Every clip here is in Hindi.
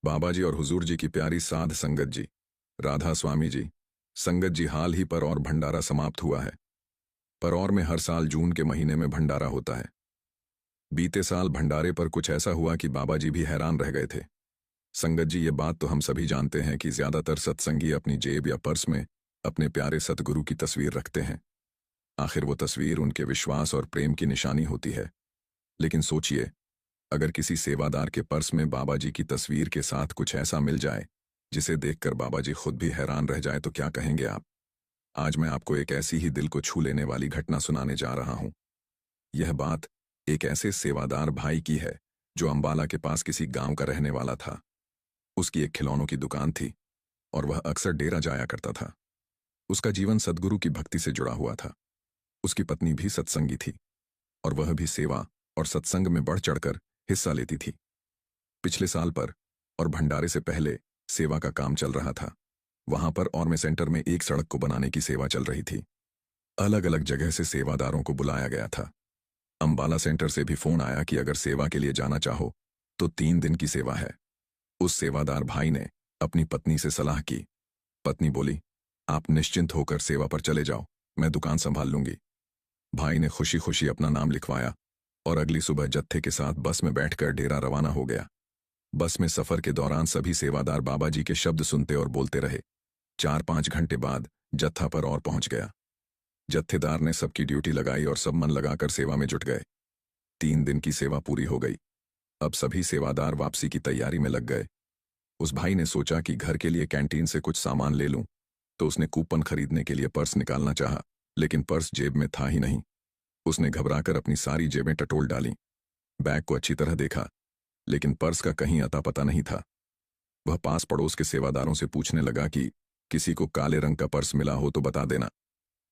बाबा जी और हुजूर जी की प्यारी साध संगत जी, राधा स्वामी जी, संगत जी, हाल ही पर और भंडारा समाप्त हुआ है। परौर में हर साल जून के महीने में भंडारा होता है। बीते साल भंडारे पर कुछ ऐसा हुआ कि बाबा जी भी हैरान रह गए थे। संगत जी, ये बात तो हम सभी जानते हैं कि ज्यादातर सत्संगी अपनी जेब या पर्स में अपने प्यारे सतगुरु की तस्वीर रखते हैं। आखिर वो तस्वीर उनके विश्वास और प्रेम की निशानी होती है। लेकिन सोचिए, अगर किसी सेवादार के पर्स में बाबा जी की तस्वीर के साथ कुछ ऐसा मिल जाए जिसे देखकर बाबा जी खुद भी हैरान रह जाए तो क्या कहेंगे आप? आज मैं आपको एक ऐसी ही दिल को छू लेने वाली घटना सुनाने जा रहा हूं। यह बात एक ऐसे सेवादार भाई की है जो अंबाला के पास किसी गांव का रहने वाला था। उसकी एक खिलौनों की दुकान थी और वह अक्सर डेरा जाया करता था। उसका जीवन सद्गुरु की भक्ति से जुड़ा हुआ था। उसकी पत्नी भी सत्संगी थी और वह भी सेवा और सत्संग में बढ़ चढ़कर हिस्सा लेती थी। पिछले साल पर और भंडारे से पहले सेवा का काम चल रहा था। वहां पर और में सेंटर में एक सड़क को बनाने की सेवा चल रही थी। अलग अलग जगह से सेवादारों को बुलाया गया था। अंबाला सेंटर से भी फोन आया कि अगर सेवा के लिए जाना चाहो तो 3 दिन की सेवा है। उस सेवादार भाई ने अपनी पत्नी से सलाह की। पत्नी बोली, आप निश्चिंत होकर सेवा पर चले जाओ, मैं दुकान संभाल लूंगी। भाई ने खुशी खुशी अपना नाम लिखवाया और अगली सुबह जत्थे के साथ बस में बैठकर डेरा रवाना हो गया। बस में सफर के दौरान सभी सेवादार बाबा जी के शब्द सुनते और बोलते रहे। 4-5 घंटे बाद जत्था पर और पहुंच गया। जत्थेदार ने सबकी ड्यूटी लगाई और सब मन लगाकर सेवा में जुट गए। 3 दिन की सेवा पूरी हो गई। अब सभी सेवादार वापसी की तैयारी में लग गए। उस भाई ने सोचा कि घर के लिए कैंटीन से कुछ सामान ले लूं, तो उसने कूपन खरीदने के लिए पर्स निकालना चाहा, लेकिन पर्स जेब में था ही नहीं। उसने घबराकर अपनी सारी जेबें टटोल डालीं। बैग को अच्छी तरह देखा, लेकिन पर्स का कहीं अता पता नहीं था। वह पास पड़ोस के सेवादारों से पूछने लगा कि किसी को काले रंग का पर्स मिला हो तो बता देना।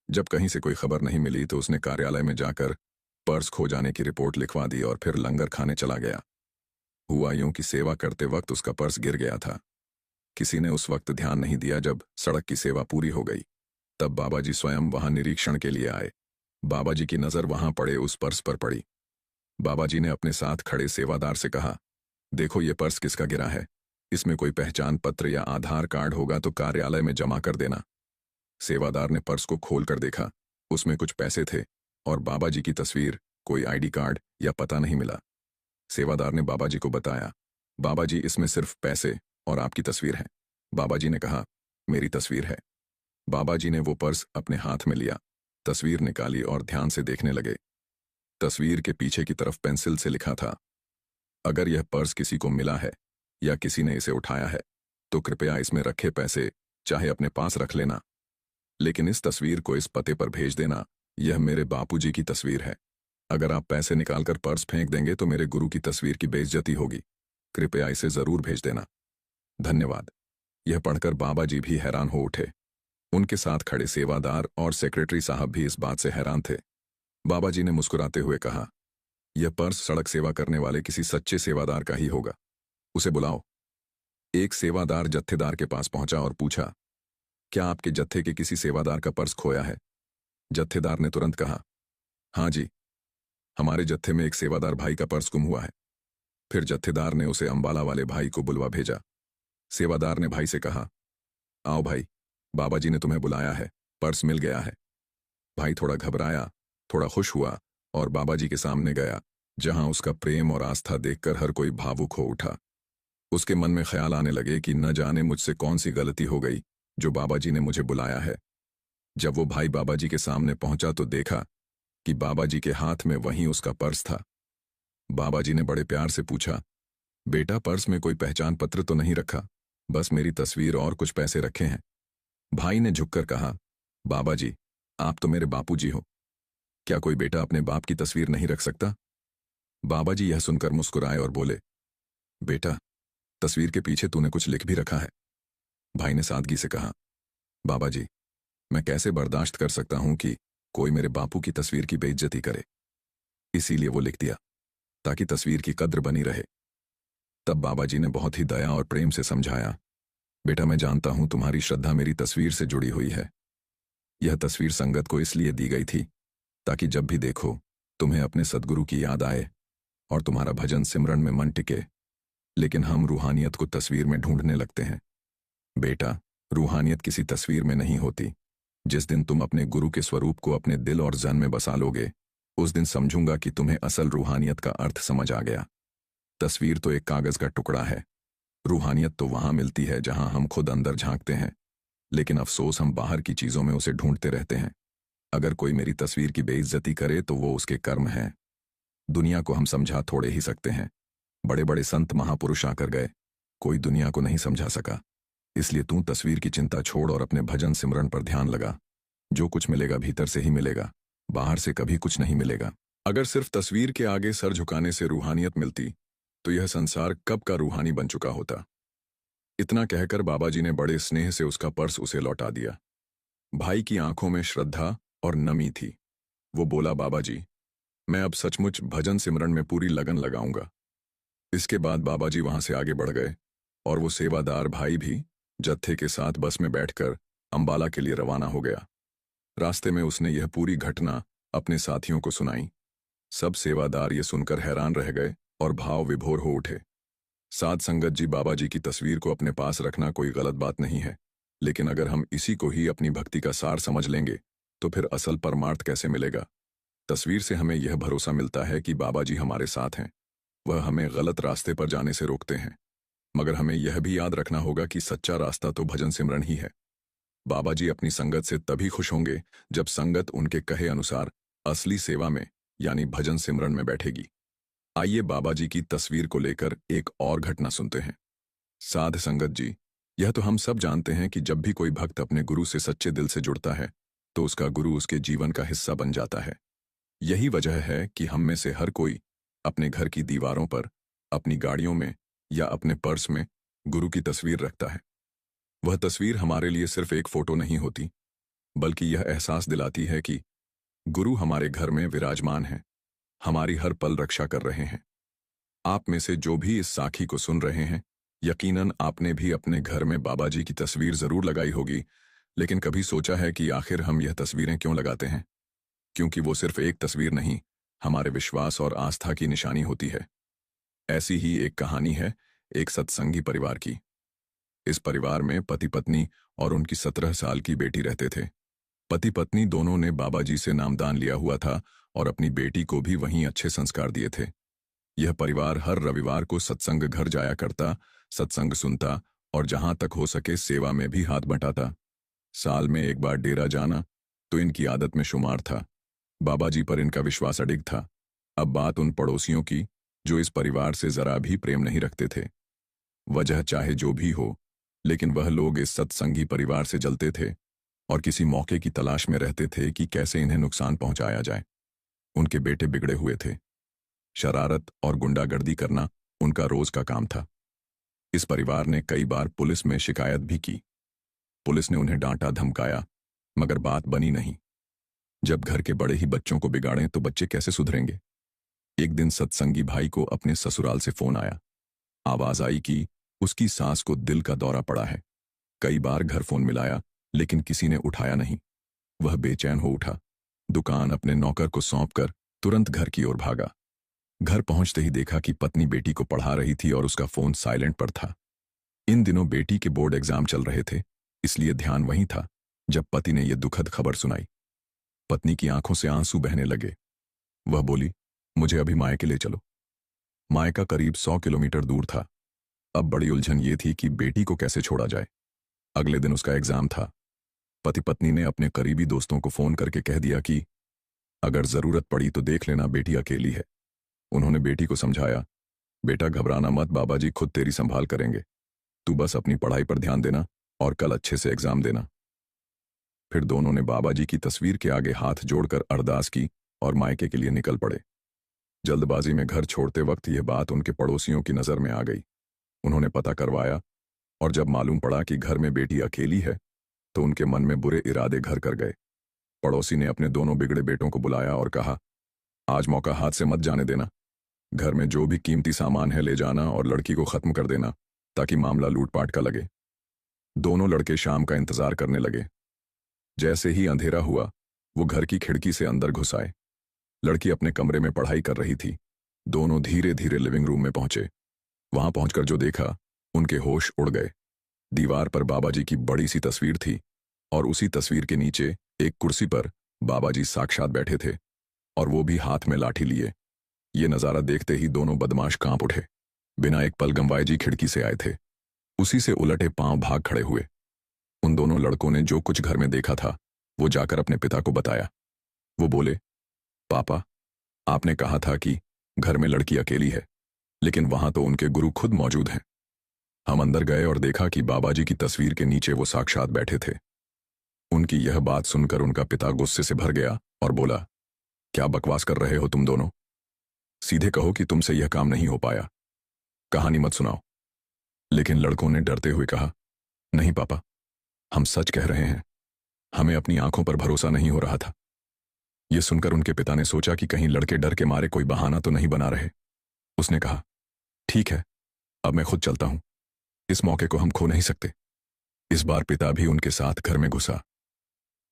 जब कहीं से कोई खबर नहीं मिली तो उसने कार्यालय में जाकर पर्स खो जाने की रिपोर्ट लिखवा दी और फिर लंगर खाने चला गया। हुआ यूं कि सेवा करते वक्त उसका पर्स गिर गया था। किसी ने उस वक्त ध्यान नहीं दिया। जब सड़क की सेवा पूरी हो गई तब बाबा जी स्वयं वहां निरीक्षण के लिए आए। बाबा जी की नजर वहां पड़े उस पर्स पर पड़ी। बाबा जी ने अपने साथ खड़े सेवादार से कहा, देखो ये पर्स किसका गिरा है, इसमें कोई पहचान पत्र या आधार कार्ड होगा तो कार्यालय में जमा कर देना। सेवादार ने पर्स को खोल कर देखा। उसमें कुछ पैसे थे और बाबा जी की तस्वीर, कोई आईडी कार्ड या पता नहीं मिला। सेवादार ने बाबा जी को बताया, बाबा जी इसमें सिर्फ पैसे और आपकी तस्वीर है। बाबा जी ने कहा, मेरी तस्वीर है। बाबा जी ने वो पर्स अपने हाथ में लिया, तस्वीर निकाली और ध्यान से देखने लगे। तस्वीर के पीछे की तरफ पेंसिल से लिखा था, अगर यह पर्स किसी को मिला है या किसी ने इसे उठाया है तो कृपया इसमें रखे पैसे चाहे अपने पास रख लेना, लेकिन इस तस्वीर को इस पते पर भेज देना। यह मेरे बापूजी की तस्वीर है। अगर आप पैसे निकालकर पर्स फेंक देंगे तो मेरे गुरु की तस्वीर की बेइज्जती होगी। कृपया इसे जरूर भेज देना। धन्यवाद। यह पढ़कर बाबा जी भी हैरान हो उठे। उनके साथ खड़े सेवादार और सेक्रेटरी साहब भी इस बात से हैरान थे। बाबा जी ने मुस्कुराते हुए कहा, यह पर्स सड़क सेवा करने वाले किसी सच्चे सेवादार का ही होगा। उसे बुलाओ। एक सेवादार जत्थेदार के पास पहुंचा और पूछा, क्या आपके जत्थे के किसी सेवादार का पर्स खोया है? जत्थेदार ने तुरंत कहा, हाँ जी, हमारे जत्थे में एक सेवादार भाई का पर्स गुम हुआ है। फिर जत्थेदार ने उसे अंबाला वाले भाई को बुलवा भेजा। सेवादार ने भाई से कहा, आओ भाई, बाबा जी ने तुम्हें बुलाया है, पर्स मिल गया है। भाई थोड़ा घबराया, थोड़ा खुश हुआ और बाबा जी के सामने गया, जहां उसका प्रेम और आस्था देखकर हर कोई भावुक हो उठा। उसके मन में ख्याल आने लगे कि न जाने मुझसे कौन सी गलती हो गई जो बाबा जी ने मुझे बुलाया है। जब वो भाई बाबा जी के सामने पहुंचा तो देखा कि बाबा जी के हाथ में वहीं उसका पर्स था। बाबा जी ने बड़े प्यार से पूछा, बेटा पर्स में कोई पहचान पत्र तो नहीं रखा? बस मेरी तस्वीर और कुछ पैसे रखे हैं। भाई ने झुककर कहा, बाबा जी, आप तो मेरे बापू जी हो, क्या कोई बेटा अपने बाप की तस्वीर नहीं रख सकता? बाबा जी यह सुनकर मुस्कुराए और बोले, बेटा, तस्वीर के पीछे तूने कुछ लिख भी रखा है। भाई ने सादगी से कहा, बाबा जी, मैं कैसे बर्दाश्त कर सकता हूं कि कोई मेरे बापू की तस्वीर की बेइज्जती करे, इसीलिए वो लिख दिया ताकि तस्वीर की कद्र बनी रहे। तब बाबा जी ने बहुत ही दया और प्रेम से समझाया, बेटा मैं जानता हूं तुम्हारी श्रद्धा मेरी तस्वीर से जुड़ी हुई है। यह तस्वीर संगत को इसलिए दी गई थी ताकि जब भी देखो तुम्हें अपने सद्गुरु की याद आए और तुम्हारा भजन सिमरन में मन टिके। लेकिन हम रूहानियत को तस्वीर में ढूंढने लगते हैं। बेटा, रूहानियत किसी तस्वीर में नहीं होती। जिस दिन तुम अपने गुरु के स्वरूप को अपने दिल और जन में बसा लोगे, उस दिन समझूंगा कि तुम्हें असल रूहानियत का अर्थ समझ आ गया। तस्वीर तो एक कागज का टुकड़ा है। रूहानियत तो वहां मिलती है जहां हम खुद अंदर झांकते हैं, लेकिन अफसोस हम बाहर की चीजों में उसे ढूंढते रहते हैं। अगर कोई मेरी तस्वीर की बेइज्जती करे तो वो उसके कर्म है। दुनिया को हम समझा थोड़े ही सकते हैं। बड़े बड़े संत महापुरुष आकर गए, कोई दुनिया को नहीं समझा सका। इसलिए तू तस्वीर की चिंता छोड़ और अपने भजन सिमरन पर ध्यान लगा। जो कुछ मिलेगा भीतर से ही मिलेगा, बाहर से कभी कुछ नहीं मिलेगा। अगर सिर्फ तस्वीर के आगे सर झुकाने से रूहानियत मिलती तो यह संसार कब का रूहानी बन चुका होता। इतना कहकर बाबा जी ने बड़े स्नेह से उसका पर्स उसे लौटा दिया। भाई की आंखों में श्रद्धा और नमी थी। वो बोला, बाबा जी, मैं अब सचमुच भजन सिमरन में पूरी लगन लगाऊंगा। इसके बाद बाबा जी वहां से आगे बढ़ गए और वो सेवादार भाई भी जत्थे के साथ बस में बैठकर अंबाला के लिए रवाना हो गया। रास्ते में उसने यह पूरी घटना अपने साथियों को सुनाई। सब सेवादार ये सुनकर हैरान रह गए और भाव विभोर हो उठे। साध संगत जी, बाबा जी की तस्वीर को अपने पास रखना कोई गलत बात नहीं है, लेकिन अगर हम इसी को ही अपनी भक्ति का सार समझ लेंगे तो फिर असल परमार्थ कैसे मिलेगा। तस्वीर से हमें यह भरोसा मिलता है कि बाबा जी हमारे साथ हैं, वह हमें गलत रास्ते पर जाने से रोकते हैं। मगर हमें यह भी याद रखना होगा कि सच्चा रास्ता तो भजन सिमरन ही है। बाबा जी अपनी संगत से तभी खुश होंगे जब संगत उनके कहे अनुसार असली सेवा में यानी भजन सिमरन में बैठेगी। आइए बाबा जी की तस्वीर को लेकर एक और घटना सुनते हैं। साध संगत जी, यह तो हम सब जानते हैं कि जब भी कोई भक्त अपने गुरु से सच्चे दिल से जुड़ता है तो उसका गुरु उसके जीवन का हिस्सा बन जाता है। यही वजह है कि हम में से हर कोई अपने घर की दीवारों पर, अपनी गाड़ियों में या अपने पर्स में गुरु की तस्वीर रखता है। वह तस्वीर हमारे लिए सिर्फ एक फोटो नहीं होती, बल्कि यह एहसास दिलाती है कि गुरु हमारे घर में विराजमान हैं, हमारी हर पल रक्षा कर रहे हैं। आप में से जो भी इस साखी को सुन रहे हैं, यकीनन आपने भी अपने घर में बाबा जी की तस्वीर जरूर लगाई होगी, लेकिन कभी सोचा है कि आखिर हम यह तस्वीरें क्यों लगाते हैं? क्योंकि वो सिर्फ एक तस्वीर नहीं, हमारे विश्वास और आस्था की निशानी होती है। ऐसी ही एक कहानी है एक सत्संगी परिवार की। इस परिवार में पति पत्नी और उनकी 17 साल की बेटी रहते थे। पति पत्नी दोनों ने बाबा जी से नामदान लिया हुआ था और अपनी बेटी को भी वहीं अच्छे संस्कार दिए थे। यह परिवार हर रविवार को सत्संग घर जाया करता, सत्संग सुनता और जहां तक हो सके सेवा में भी हाथ बंटाता। साल में एक बार डेरा जाना तो इनकी आदत में शुमार था। बाबा जी पर इनका विश्वास अडिग था। अब बात उन पड़ोसियों की जो इस परिवार से जरा भी प्रेम नहीं रखते थे। वजह चाहे जो भी हो, लेकिन वह लोग इस सत्संगी परिवार से जलते थे और किसी मौके की तलाश में रहते थे कि कैसे इन्हें नुकसान पहुंचाया जाए। उनके बेटे बिगड़े हुए थे। शरारत और गुंडागर्दी करना उनका रोज का काम था। इस परिवार ने कई बार पुलिस में शिकायत भी की। पुलिस ने उन्हें डांटा धमकाया, मगर बात बनी नहीं। जब घर के बड़े ही बच्चों को बिगाड़ें तो बच्चे कैसे सुधरेंगे? एक दिन सत्संगी भाई को अपने ससुराल से फोन आया। आवाज आई कि उसकी सास को दिल का दौरा पड़ा है। कई बार घर फोन मिलाया, लेकिन किसी ने उठाया नहीं। वह बेचैन हो उठा। दुकान अपने नौकर को सौंपकर तुरंत घर की ओर भागा। घर पहुंचते ही देखा कि पत्नी बेटी को पढ़ा रही थी और उसका फोन साइलेंट पर था। इन दिनों बेटी के बोर्ड एग्जाम चल रहे थे, इसलिए ध्यान वहीं था जब पति ने यह दुखद खबर सुनाई। पत्नी की आंखों से आंसू बहने लगे। वह बोली, मुझे अभी मायके ले चलो। मायका करीब 100 किलोमीटर दूर था। अब बड़ी उलझन ये थी कि बेटी को कैसे छोड़ा जाए। अगले दिन उसका एग्जाम था। पति पत्नी ने अपने करीबी दोस्तों को फोन करके कह दिया कि अगर जरूरत पड़ी तो देख लेना, बेटी अकेली है। उन्होंने बेटी को समझाया, बेटा घबराना मत, बाबा जी खुद तेरी संभाल करेंगे। तू बस अपनी पढ़ाई पर ध्यान देना और कल अच्छे से एग्जाम देना। फिर दोनों ने बाबा जी की तस्वीर के आगे हाथ जोड़कर अरदास की और मायके के लिए निकल पड़े। जल्दबाजी में घर छोड़ते वक्त यह बात उनके पड़ोसियों की नजर में आ गई। उन्होंने पता करवाया और जब मालूम पड़ा कि घर में बेटी अकेली है तो उनके मन में बुरे इरादे घर कर गए। पड़ोसी ने अपने दोनों बिगड़े बेटों को बुलाया और कहा, आज मौका हाथ से मत जाने देना। घर में जो भी कीमती सामान है ले जाना और लड़की को खत्म कर देना ताकि मामला लूटपाट का लगे। दोनों लड़के शाम का इंतजार करने लगे। जैसे ही अंधेरा हुआ वो घर की खिड़की से अंदर घुस आए। लड़की अपने कमरे में पढ़ाई कर रही थी। दोनों धीरे धीरे लिविंग रूम में पहुंचे। वहां पहुंचकर जो देखा, उनके होश उड़ गए। दीवार पर बाबा जी की बड़ी सी तस्वीर थी और उसी तस्वीर के नीचे एक कुर्सी पर बाबा जी साक्षात बैठे थे, और वो भी हाथ में लाठी लिए। ये नजारा देखते ही दोनों बदमाश कांप उठे। बिना एक पल गंवाए जी खिड़की से आए थे। उसी से उलटे पांव भाग खड़े हुए। उन दोनों लड़कों ने जो कुछ घर में देखा था वो जाकर अपने पिता को बताया। वो बोले, पापा, आपने कहा था कि घर में लड़की अकेली है, लेकिन वहां तो उनके गुरु खुद मौजूद हैं। हम अंदर गए और देखा कि बाबा जी की तस्वीर के नीचे वो साक्षात बैठे थे। उनकी यह बात सुनकर उनका पिता गुस्से से भर गया और बोला, क्या बकवास कर रहे हो तुम दोनों? सीधे कहो कि तुमसे यह काम नहीं हो पाया। कहानी मत सुनाओ। लेकिन लड़कों ने डरते हुए कहा, नहीं पापा, हम सच कह रहे हैं। हमें अपनी आंखों पर भरोसा नहीं हो रहा था। यह सुनकर उनके पिता ने सोचा कि कहीं लड़के डर के मारे कोई बहाना तो नहीं बना रहे। उसने कहा, ठीक है, अब मैं खुद चलता हूं। इस मौके को हम खो नहीं सकते। इस बार पिता भी उनके साथ घर में घुसा।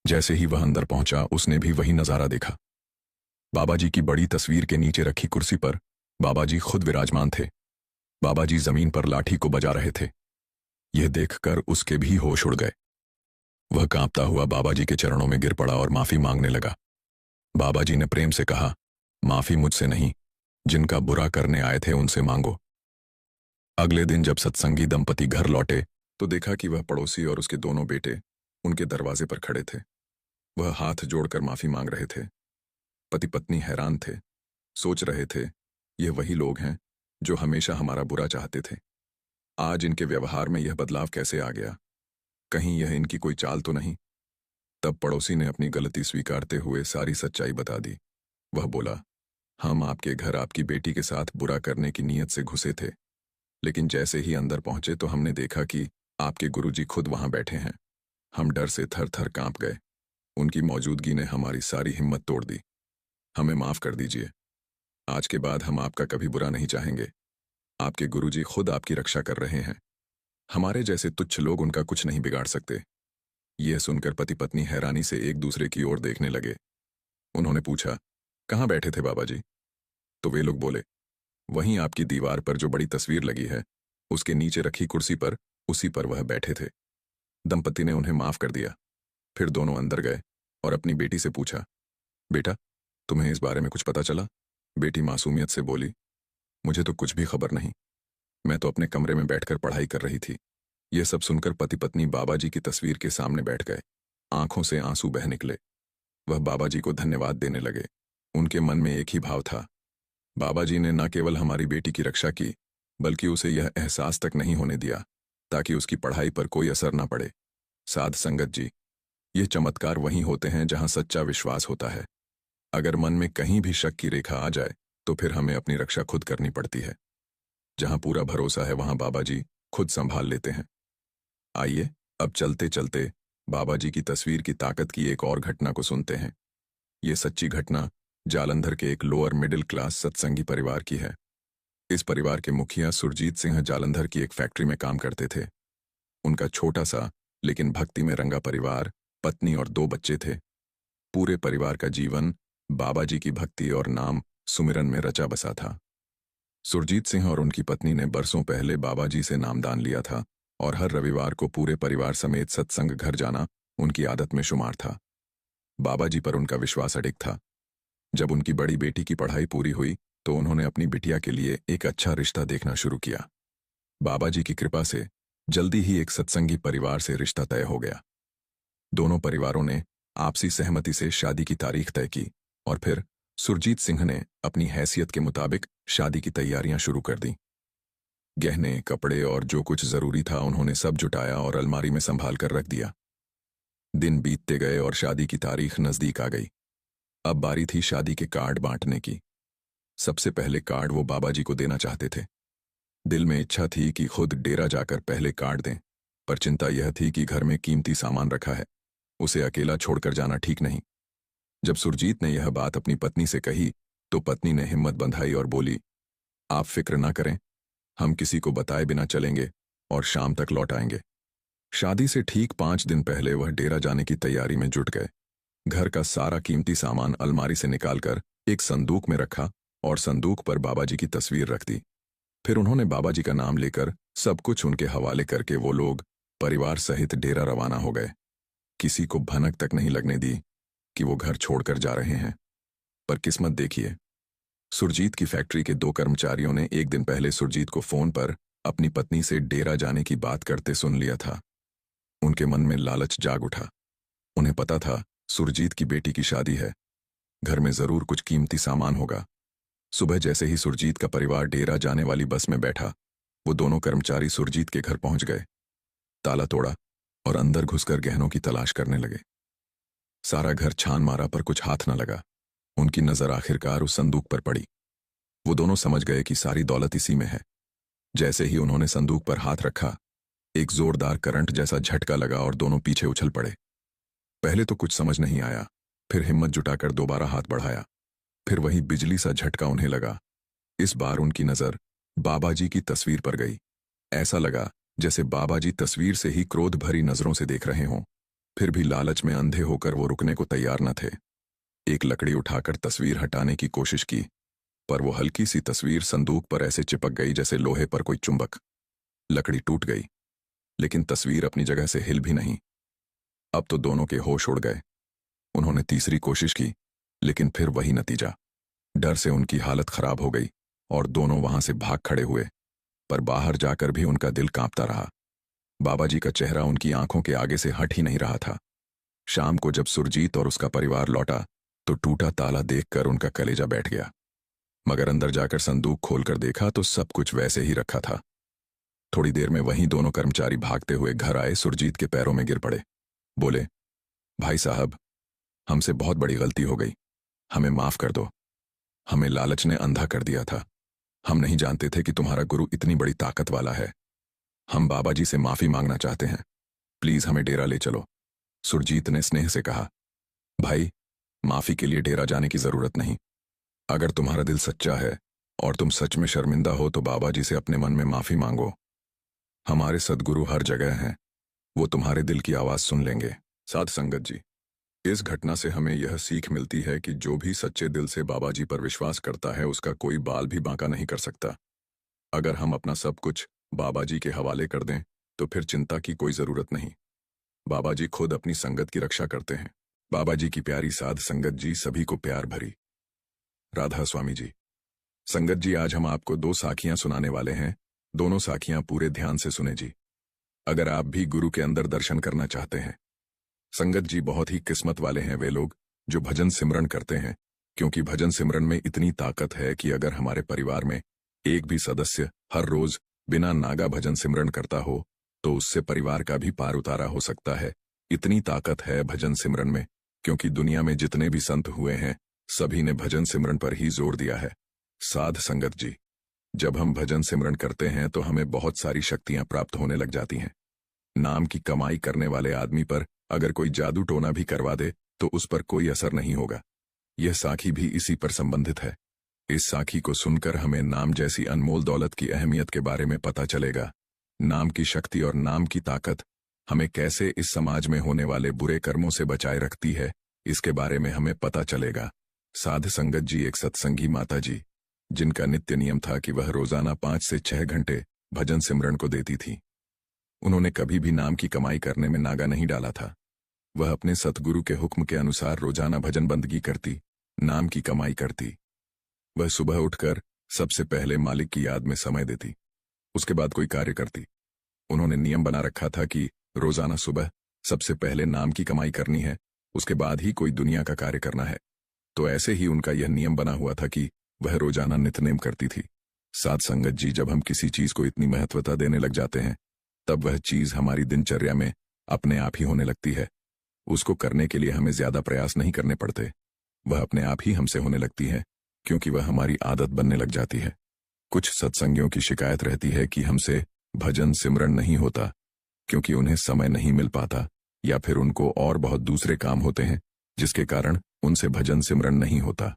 जैसे ही वह अंदर पहुंचा, उसने भी वही नजारा देखा। बाबा जी की बड़ी तस्वीर के नीचे रखी कुर्सी पर बाबा जी खुद विराजमान थे। बाबा जी जमीन पर लाठी को बजा रहे थे। यह देखकर उसके भी होश उड़ गए। वह कांपता हुआ बाबा जी के चरणों में गिर पड़ा और माफी मांगने लगा। बाबा जी ने प्रेम से कहा, माफी मुझसे नहीं, जिनका बुरा करने आए थे उनसे मांगो। अगले दिन जब सत्संगी दंपति घर लौटे तो देखा कि वह पड़ोसी और उसके दोनों बेटे उनके दरवाजे पर खड़े थे। वह हाथ जोड़कर माफी मांग रहे थे। पति पत्नी हैरान थे, सोच रहे थे, यह वही लोग हैं जो हमेशा हमारा बुरा चाहते थे। आज इनके व्यवहार में यह बदलाव कैसे आ गया? कहीं यह इनकी कोई चाल तो नहीं? तब पड़ोसी ने अपनी गलती स्वीकारते हुए सारी सच्चाई बता दी। वह बोला, हम आपके घर आपकी बेटी के साथ बुरा करने की नीयत से घुसे थे, लेकिन जैसे ही अंदर पहुंचे तो हमने देखा कि आपके गुरुजी खुद वहां बैठे हैं। हम डर से थर थर कांप गए। उनकी मौजूदगी ने हमारी सारी हिम्मत तोड़ दी। हमें माफ कर दीजिए। आज के बाद हम आपका कभी बुरा नहीं चाहेंगे। आपके गुरुजी खुद आपकी रक्षा कर रहे हैं। हमारे जैसे तुच्छ लोग उनका कुछ नहीं बिगाड़ सकते। यह सुनकर पति पत्नी हैरानी से एक दूसरे की ओर देखने लगे। उन्होंने पूछा, कहाँ बैठे थे बाबा जी? तो वे लोग बोले, वहीं आपकी दीवार पर जो बड़ी तस्वीर लगी है उसके नीचे रखी कुर्सी पर, उसी पर वह बैठे थे। दंपति ने उन्हें माफ कर दिया। फिर दोनों अंदर गए और अपनी बेटी से पूछा, बेटा, तुम्हें इस बारे में कुछ पता चला? बेटी मासूमियत से बोली, मुझे तो कुछ भी खबर नहीं। मैं तो अपने कमरे में बैठकर पढ़ाई कर रही थी। यह सब सुनकर पति पत्नी बाबा जी की तस्वीर के सामने बैठ गए। आंखों से आंसू बह निकले। वह बाबा जी को धन्यवाद देने लगे। उनके मन में एक ही भाव था, बाबा जी ने न केवल हमारी बेटी की रक्षा की, बल्कि उसे यह एहसास तक नहीं होने दिया ताकि उसकी पढ़ाई पर कोई असर न पड़े। साध संगत जी, ये चमत्कार वहीं होते हैं जहां सच्चा विश्वास होता है। अगर मन में कहीं भी शक की रेखा आ जाए तो फिर हमें अपनी रक्षा खुद करनी पड़ती है। जहां पूरा भरोसा है वहां बाबा जी खुद संभाल लेते हैं। आइए अब चलते चलते बाबा जी की तस्वीर की ताकत की एक और घटना को सुनते हैं। ये सच्ची घटना जालंधर के एक लोअर मिडिल क्लास सत्संगी परिवार की है। इस परिवार के मुखिया सुरजीत सिंह जालंधर की एक फैक्ट्री में काम करते थे। उनका छोटा सा लेकिन भक्ति में रंगा परिवार, पत्नी और 2 बच्चे थे। पूरे परिवार का जीवन बाबा जी की भक्ति और नाम सुमिरन में रचा बसा था। सुरजीत सिंह और उनकी पत्नी ने बरसों पहले बाबा जी से नामदान लिया था और हर रविवार को पूरे परिवार समेत सत्संग घर जाना उनकी आदत में शुमार था। बाबा जी पर उनका विश्वास अडिग था। जब उनकी बड़ी बेटी की पढ़ाई पूरी हुई तो उन्होंने अपनी बिटिया के लिए एक अच्छा रिश्ता देखना शुरू किया। बाबा जी की कृपा से जल्दी ही एक सत्संगी परिवार से रिश्ता तय हो गया। दोनों परिवारों ने आपसी सहमति से शादी की तारीख तय की और फिर सुरजीत सिंह ने अपनी हैसियत के मुताबिक शादी की तैयारियां शुरू कर दी। गहने, कपड़े और जो कुछ जरूरी था उन्होंने सब जुटाया और अलमारी में संभाल कर रख दिया। दिन बीतते गए और शादी की तारीख नजदीक आ गई। अब बारी थी शादी के कार्ड बांटने की। सबसे पहले कार्ड वो बाबा जी को देना चाहते थे। दिल में इच्छा थी कि खुद डेरा जाकर पहले कार्ड दें, पर चिंता यह थी कि घर में कीमती सामान रखा है, उसे अकेला छोड़कर जाना ठीक नहीं। जब सुरजीत ने यह बात अपनी पत्नी से कही तो पत्नी ने हिम्मत बंधाई और बोली, आप फिक्र ना करें, हम किसी को बताए बिना चलेंगे और शाम तक लौट आएंगे। शादी से ठीक 5 दिन पहले वह डेरा जाने की तैयारी में जुट गए। घर का सारा कीमती सामान अलमारी से निकालकर एक संदूक में रखा और संदूक पर बाबा जी की तस्वीर रख दी। फिर उन्होंने बाबा जी का नाम लेकर सब कुछ उनके हवाले करके वो लोग परिवार सहित डेरा रवाना हो गए। किसी को भनक तक नहीं लगने दी कि वो घर छोड़कर जा रहे हैं। पर किस्मत देखिए, सुरजीत की फैक्ट्री के 2 कर्मचारियों ने एक दिन पहले सुरजीत को फोन पर अपनी पत्नी से डेरा जाने की बात करते सुन लिया था। उनके मन में लालच जाग उठा। उन्हें पता था सुरजीत की बेटी की शादी है, घर में जरूर कुछ कीमती सामान होगा। सुबह जैसे ही सुरजीत का परिवार डेरा जाने वाली बस में बैठा, वो दोनों कर्मचारी सुरजीत के घर पहुंच गए, ताला तोड़ा और अंदर घुसकर गहनों की तलाश करने लगे। सारा घर छान मारा पर कुछ हाथ न लगा। उनकी नजर आखिरकार उस संदूक पर पड़ी। वो दोनों समझ गए कि सारी दौलत इसी में है। जैसे ही उन्होंने संदूक पर हाथ रखा, एक जोरदार करंट जैसा झटका लगा और दोनों पीछे उछल पड़े। पहले तो कुछ समझ नहीं आया, फिर हिम्मत जुटाकर दोबारा हाथ बढ़ाया। फिर वही बिजली सा झटका उन्हें लगा। इस बार उनकी नजर बाबा जी की तस्वीर पर गई। ऐसा लगा जैसे बाबा जी तस्वीर से ही क्रोध भरी नजरों से देख रहे हों। फिर भी लालच में अंधे होकर वो रुकने को तैयार न थे। एक लकड़ी उठाकर तस्वीर हटाने की कोशिश की, पर वो हल्की सी तस्वीर संदूक पर ऐसे चिपक गई जैसे लोहे पर कोई चुंबक। लकड़ी टूट गई, लेकिन तस्वीर अपनी जगह से हिल भी नहीं। अब तो दोनों के होश उड़ गए। उन्होंने तीसरी कोशिश की, लेकिन फिर वही नतीजा। डर से उनकी हालत खराब हो गई और दोनों वहां से भाग खड़े हुए, पर बाहर जाकर भी उनका दिल कांपता रहा। बाबा जी का चेहरा उनकी आंखों के आगे से हट ही नहीं रहा था। शाम को जब सुरजीत और उसका परिवार लौटा, तो टूटा ताला देखकर उनका कलेजा बैठ गया। मगर अंदर जाकर संदूक खोलकर देखा तो सब कुछ वैसे ही रखा था। थोड़ी देर में वहीं दोनों कर्मचारी भागते हुए घर आए, सुरजीत के पैरों में गिर पड़े। बोले, भाई साहब, हमसे बहुत बड़ी गलती हो गई, हमें माफ कर दो। हमें लालच ने अंधा कर दिया था। हम नहीं जानते थे कि तुम्हारा गुरु इतनी बड़ी ताकत वाला है। हम बाबा जी से माफी मांगना चाहते हैं, प्लीज हमें डेरा ले चलो। सुरजीत ने स्नेह से कहा, भाई, माफी के लिए डेरा जाने की जरूरत नहीं। अगर तुम्हारा दिल सच्चा है और तुम सच में शर्मिंदा हो तो बाबा जी से अपने मन में माफी मांगो। हमारे सद्गुरु हर जगह हैं, वो तुम्हारे दिल की आवाज सुन लेंगे। साध संगत जी, इस घटना से हमें यह सीख मिलती है कि जो भी सच्चे दिल से बाबा जी पर विश्वास करता है, उसका कोई बाल भी बांका नहीं कर सकता। अगर हम अपना सब कुछ बाबा जी के हवाले कर दें तो फिर चिंता की कोई जरूरत नहीं। बाबा जी खुद अपनी संगत की रक्षा करते हैं। बाबा जी की प्यारी साध संगत जी, सभी को प्यार भरी राधा स्वामी जी। संगत जी, आज हम आपको 2 साखियां सुनाने वाले हैं। दोनों साखियां पूरे ध्यान से सुने जी, अगर आप भी गुरु के अंदर दर्शन करना चाहते हैं। संगत जी, बहुत ही किस्मत वाले हैं वे लोग जो भजन सिमरन करते हैं, क्योंकि भजन सिमरन में इतनी ताकत है कि अगर हमारे परिवार में एक भी सदस्य हर रोज बिना नागा भजन सिमरन करता हो तो उससे परिवार का भी पार उतारा हो सकता है। इतनी ताकत है भजन सिमरन में, क्योंकि दुनिया में जितने भी संत हुए हैं सभी ने भजन सिमरन पर ही जोर दिया है। साध संगत जी, जब हम भजन सिमरन करते हैं तो हमें बहुत सारी शक्तियां प्राप्त होने लग जाती हैं। नाम की कमाई करने वाले आदमी पर अगर कोई जादू टोना भी करवा दे तो उस पर कोई असर नहीं होगा। यह साखी भी इसी पर संबंधित है। इस साखी को सुनकर हमें नाम जैसी अनमोल दौलत की अहमियत के बारे में पता चलेगा। नाम की शक्ति और नाम की ताकत हमें कैसे इस समाज में होने वाले बुरे कर्मों से बचाए रखती है, इसके बारे में हमें पता चलेगा। साध संगत जी एक सत्संगी माता जी, जिनका नित्य नियम था कि वह रोजाना 5 से 6 घंटे भजन सिमरन को देती थी। उन्होंने कभी भी नाम की कमाई करने में नागा नहीं डाला था। वह अपने सतगुरु के हुक्म के अनुसार रोजाना भजन बंदगी करती, नाम की कमाई करती। वह सुबह उठकर सबसे पहले मालिक की याद में समय देती, उसके बाद कोई कार्य करती। उन्होंने नियम बना रखा था कि रोजाना सुबह सबसे पहले नाम की कमाई करनी है, उसके बाद ही कोई दुनिया का कार्य करना है। तो ऐसे ही उनका यह नियम बना हुआ था कि वह रोजाना नित्यनेम करती थी। साध संगत जी, जब हम किसी चीज को इतनी महत्वता देने लग जाते हैं तब वह चीज हमारी दिनचर्या में अपने आप ही होने लगती है। उसको करने के लिए हमें ज्यादा प्रयास नहीं करने पड़ते, वह अपने आप ही हमसे होने लगती है, क्योंकि वह हमारी आदत बनने लग जाती है। कुछ सत्संगियों की शिकायत रहती है कि हमसे भजन सिमरन नहीं होता, क्योंकि उन्हें समय नहीं मिल पाता या फिर उनको और बहुत दूसरे काम होते हैं जिसके कारण उनसे भजन सिमरन नहीं होता।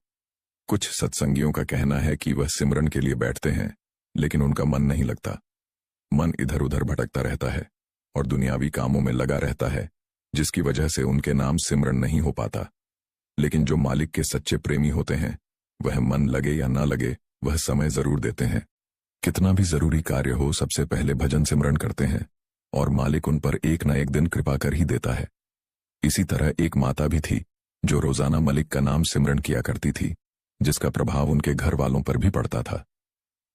कुछ सत्संगियों का कहना है कि वह सिमरन के लिए बैठते हैं लेकिन उनका मन नहीं लगता। मन इधर उधर भटकता रहता है और दुनियावी कामों में लगा रहता है, जिसकी वजह से उनके नाम सिमरन नहीं हो पाता। लेकिन जो मालिक के सच्चे प्रेमी होते हैं, वह मन लगे या ना लगे वह समय जरूर देते हैं। कितना भी जरूरी कार्य हो, सबसे पहले भजन सिमरन करते हैं और मालिक उन पर एक न एक दिन कृपा कर ही देता है। इसी तरह एक माता भी थी जो रोजाना मलिक का नाम सिमरन किया करती थी, जिसका प्रभाव उनके घर वालों पर भी पड़ता था।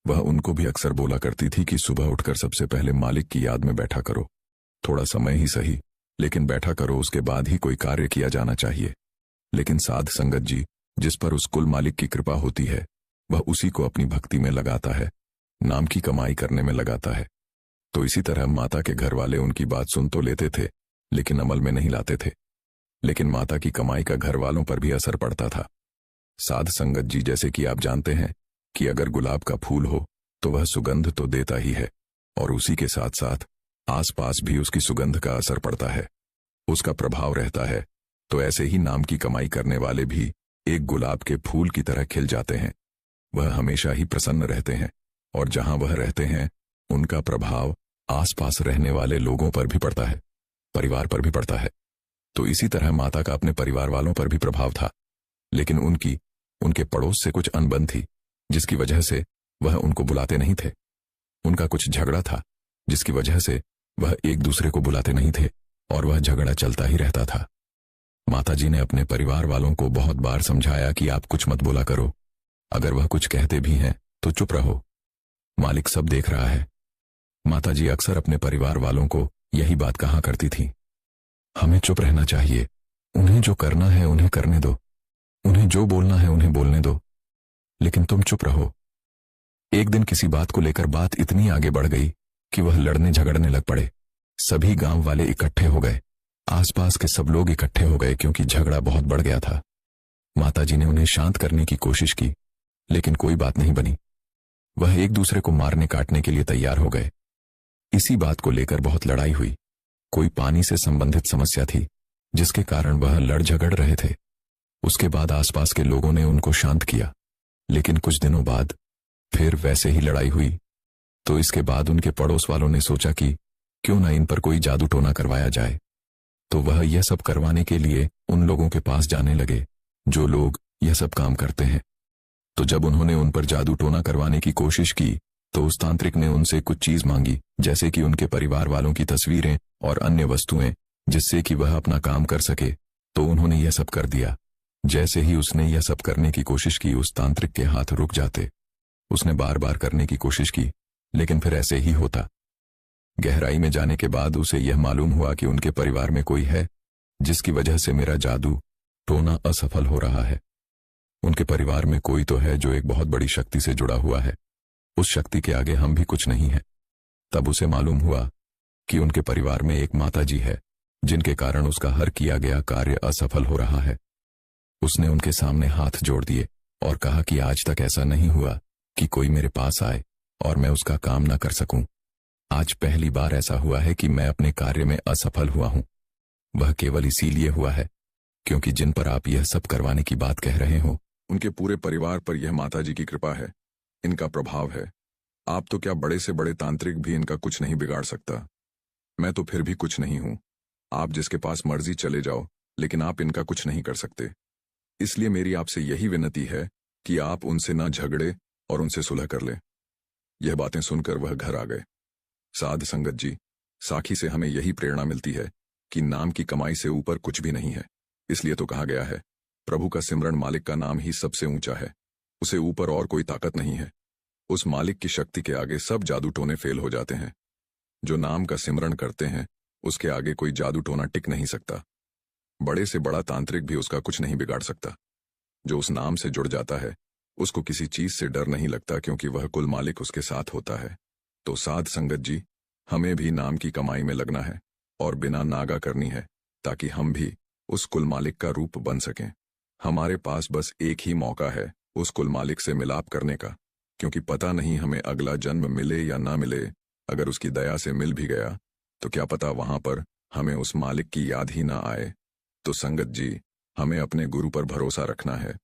वह उनको भी अक्सर बोला करती थी कि सुबह उठकर सबसे पहले मालिक की याद में बैठा करो। थोड़ा समय ही सही, लेकिन बैठा करो, उसके बाद ही कोई कार्य किया जाना चाहिए। लेकिन साध संगत जी, जिस पर उस कुल मालिक की कृपा होती है, वह उसी को अपनी भक्ति में लगाता है, नाम की कमाई करने में लगाता है। तो इसी तरह माता के घर वाले उनकी बात सुन तो लेते थे, लेकिन अमल में नहीं लाते थे। लेकिन माता की कमाई का घर वालों पर भी असर पड़ता था। साध संगत जी, जैसे कि आप जानते हैं कि अगर गुलाब का फूल हो तो वह सुगंध तो देता ही है, और उसी के साथ साथ आसपास भी उसकी सुगंध का असर पड़ता है, उसका प्रभाव रहता है। तो ऐसे ही नाम की कमाई करने वाले भी एक गुलाब के फूल की तरह खिल जाते हैं। वह हमेशा ही प्रसन्न रहते हैं, और जहां वह रहते हैं उनका प्रभाव आसपास रहने वाले लोगों पर भी पड़ता है, परिवार पर भी पड़ता है। तो इसी तरह माता का अपने परिवार वालों पर भी प्रभाव था, लेकिन उनके पड़ोस से अनबन अनबन थी, जिसकी वजह से वह उनको बुलाते नहीं थे। उनका कुछ झगड़ा था, जिसकी वजह से वह एक दूसरे को बुलाते नहीं थे, और वह झगड़ा चलता ही रहता था। माताजी ने अपने परिवार वालों को बहुत बार समझाया कि आप कुछ मत बोला करो, अगर वह कुछ कहते भी हैं तो चुप रहो, मालिक सब देख रहा है। माताजी अक्सर अपने परिवार वालों को यही बात कहा करती थी, हमें चुप रहना चाहिए, उन्हें जो करना है उन्हें करने दो, उन्हें जो बोलना है उन्हें बोलने दो, लेकिन तुम चुप रहो। एक दिन किसी बात को लेकर बात इतनी आगे बढ़ गई कि वह लड़ने झगड़ने लग पड़े। सभी गांव वाले इकट्ठे हो गए, आसपास के सब लोग इकट्ठे हो गए, क्योंकि झगड़ा बहुत बढ़ गया था। माताजी ने उन्हें शांत करने की कोशिश की, लेकिन कोई बात नहीं बनी। वह एक दूसरे को मारने काटने के लिए तैयार हो गए। इसी बात को लेकर बहुत लड़ाई हुई। कोई पानी से संबंधित समस्या थी, जिसके कारण वह लड़ झगड़ रहे थे। उसके बाद आसपास के लोगों ने उनको शांत किया, लेकिन कुछ दिनों बाद फिर वैसे ही लड़ाई हुई। तो इसके बाद उनके पड़ोस वालों ने सोचा कि क्यों ना इन पर कोई जादू टोना करवाया जाए। तो वह यह सब करवाने के लिए उन लोगों के पास जाने लगे जो लोग यह सब काम करते हैं। तो जब उन्होंने उन पर जादू टोना करवाने की कोशिश की, तो उस तांत्रिक ने उनसे कुछ चीज मांगी, जैसे कि उनके परिवार वालों की तस्वीरें और अन्य वस्तुएं, जिससे कि वह अपना काम कर सके। तो उन्होंने यह सब कर दिया। जैसे ही उसने यह सब करने की कोशिश की, उस तांत्रिक के हाथ रुक जाते। उसने बार बार करने की कोशिश की, लेकिन फिर ऐसे ही होता। गहराई में जाने के बाद उसे यह मालूम हुआ कि उनके परिवार में कोई है जिसकी वजह से मेरा जादू टोना असफल हो रहा है। उनके परिवार में कोई तो है जो एक बहुत बड़ी शक्ति से जुड़ा हुआ है। उस शक्ति के आगे हम भी कुछ नहीं है। तब उसे मालूम हुआ कि उनके परिवार में एक माता जी है, जिनके कारण उसका हर किया गया कार्य असफल हो रहा है। उसने उनके सामने हाथ जोड़ दिए और कहा कि आज तक ऐसा नहीं हुआ कि कोई मेरे पास आए और मैं उसका काम ना कर सकूं। आज पहली बार ऐसा हुआ है कि मैं अपने कार्य में असफल हुआ हूं। वह केवल इसीलिए हुआ है क्योंकि जिन पर आप यह सब करवाने की बात कह रहे हो, उनके पूरे परिवार पर यह माताजी की कृपा है, इनका प्रभाव है। आप तो क्या, बड़े से बड़े तांत्रिक भी इनका कुछ नहीं बिगाड़ सकता। मैं तो फिर भी कुछ नहीं हूं। आप जिसके पास मर्जी चले जाओ, लेकिन आप इनका कुछ नहीं कर सकते। इसलिए मेरी आपसे यही विनती है कि आप उनसे ना झगड़े और उनसे सुलह कर ले। यह बातें सुनकर वह घर आ गए। साध संगत जी, साखी से हमें यही प्रेरणा मिलती है कि नाम की कमाई से ऊपर कुछ भी नहीं है। इसलिए तो कहा गया है, प्रभु का सिमरन, मालिक का नाम ही सबसे ऊंचा है। उसे ऊपर और कोई ताकत नहीं है। उस मालिक की शक्ति के आगे सब जादू टोने फेल हो जाते हैं। जो नाम का सिमरन करते हैं, उसके आगे कोई जादू टोना टिक नहीं सकता। बड़े से बड़ा तांत्रिक भी उसका कुछ नहीं बिगाड़ सकता। जो उस नाम से जुड़ जाता है, उसको किसी चीज से डर नहीं लगता, क्योंकि वह कुल मालिक उसके साथ होता है। तो साध संगत जी, हमें भी नाम की कमाई में लगना है और बिना नागा करनी है, ताकि हम भी उस कुल मालिक का रूप बन सकें। हमारे पास बस एक ही मौका है उस कुल मालिक से मिलाप करने का, क्योंकि पता नहीं हमें अगला जन्म मिले या ना मिले। अगर उसकी दया से मिल भी गया तो क्या पता वहां पर हमें उस मालिक की याद ही ना आए। तो संगत जी, हमें अपने गुरु पर भरोसा रखना है,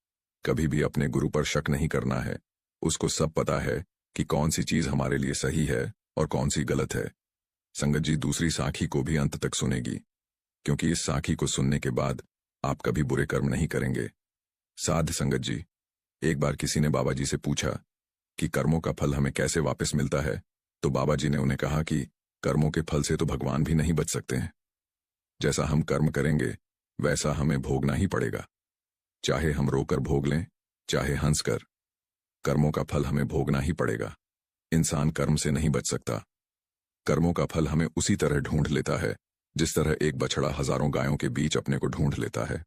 कभी भी अपने गुरु पर शक नहीं करना है। उसको सब पता है कि कौन सी चीज हमारे लिए सही है और कौन सी गलत है। संगत जी, दूसरी साखी को भी अंत तक सुनेगी, क्योंकि इस साखी को सुनने के बाद आप कभी बुरे कर्म नहीं करेंगे। साध संगत जी, एक बार किसी ने बाबा जी से पूछा कि कर्मों का फल हमें कैसे वापस मिलता है, तो बाबा जी ने उन्हें कहा कि कर्मों के फल से तो भगवान भी नहीं बच सकते हैं। जैसा हम कर्म करेंगे वैसा हमें भोगना ही पड़ेगा, चाहे हम रोकर भोग लें चाहे हंसकर। कर्मों का फल हमें भोगना ही पड़ेगा। इंसान कर्म से नहीं बच सकता। कर्मों का फल हमें उसी तरह ढूंढ लेता है जिस तरह एक बछड़ा हजारों गायों के बीच अपने को ढूंढ लेता है।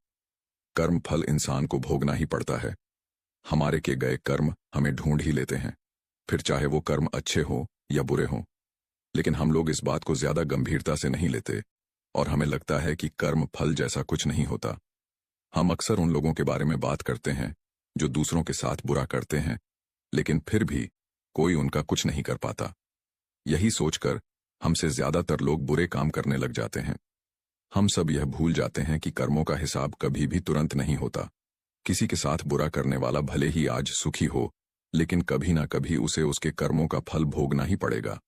कर्म फल इंसान को भोगना ही पड़ता है। हमारे किए गए कर्म हमें ढूंढ ही लेते हैं, फिर चाहे वो कर्म अच्छे हो या बुरे हों। लेकिन हम लोग इस बात को ज्यादा गंभीरता से नहीं लेते और हमें लगता है कि कर्म फल जैसा कुछ नहीं होता। हम अक्सर उन लोगों के बारे में बात करते हैं जो दूसरों के साथ बुरा करते हैं, लेकिन फिर भी कोई उनका कुछ नहीं कर पाता। यही सोचकर हमसे ज्यादातर लोग बुरे काम करने लग जाते हैं। हम सब यह भूल जाते हैं कि कर्मों का हिसाब कभी भी तुरंत नहीं होता। किसी के साथ बुरा करने वाला भले ही आज सुखी हो, लेकिन कभी ना कभी उसे उसके कर्मों का फल भोगना ही पड़ेगा।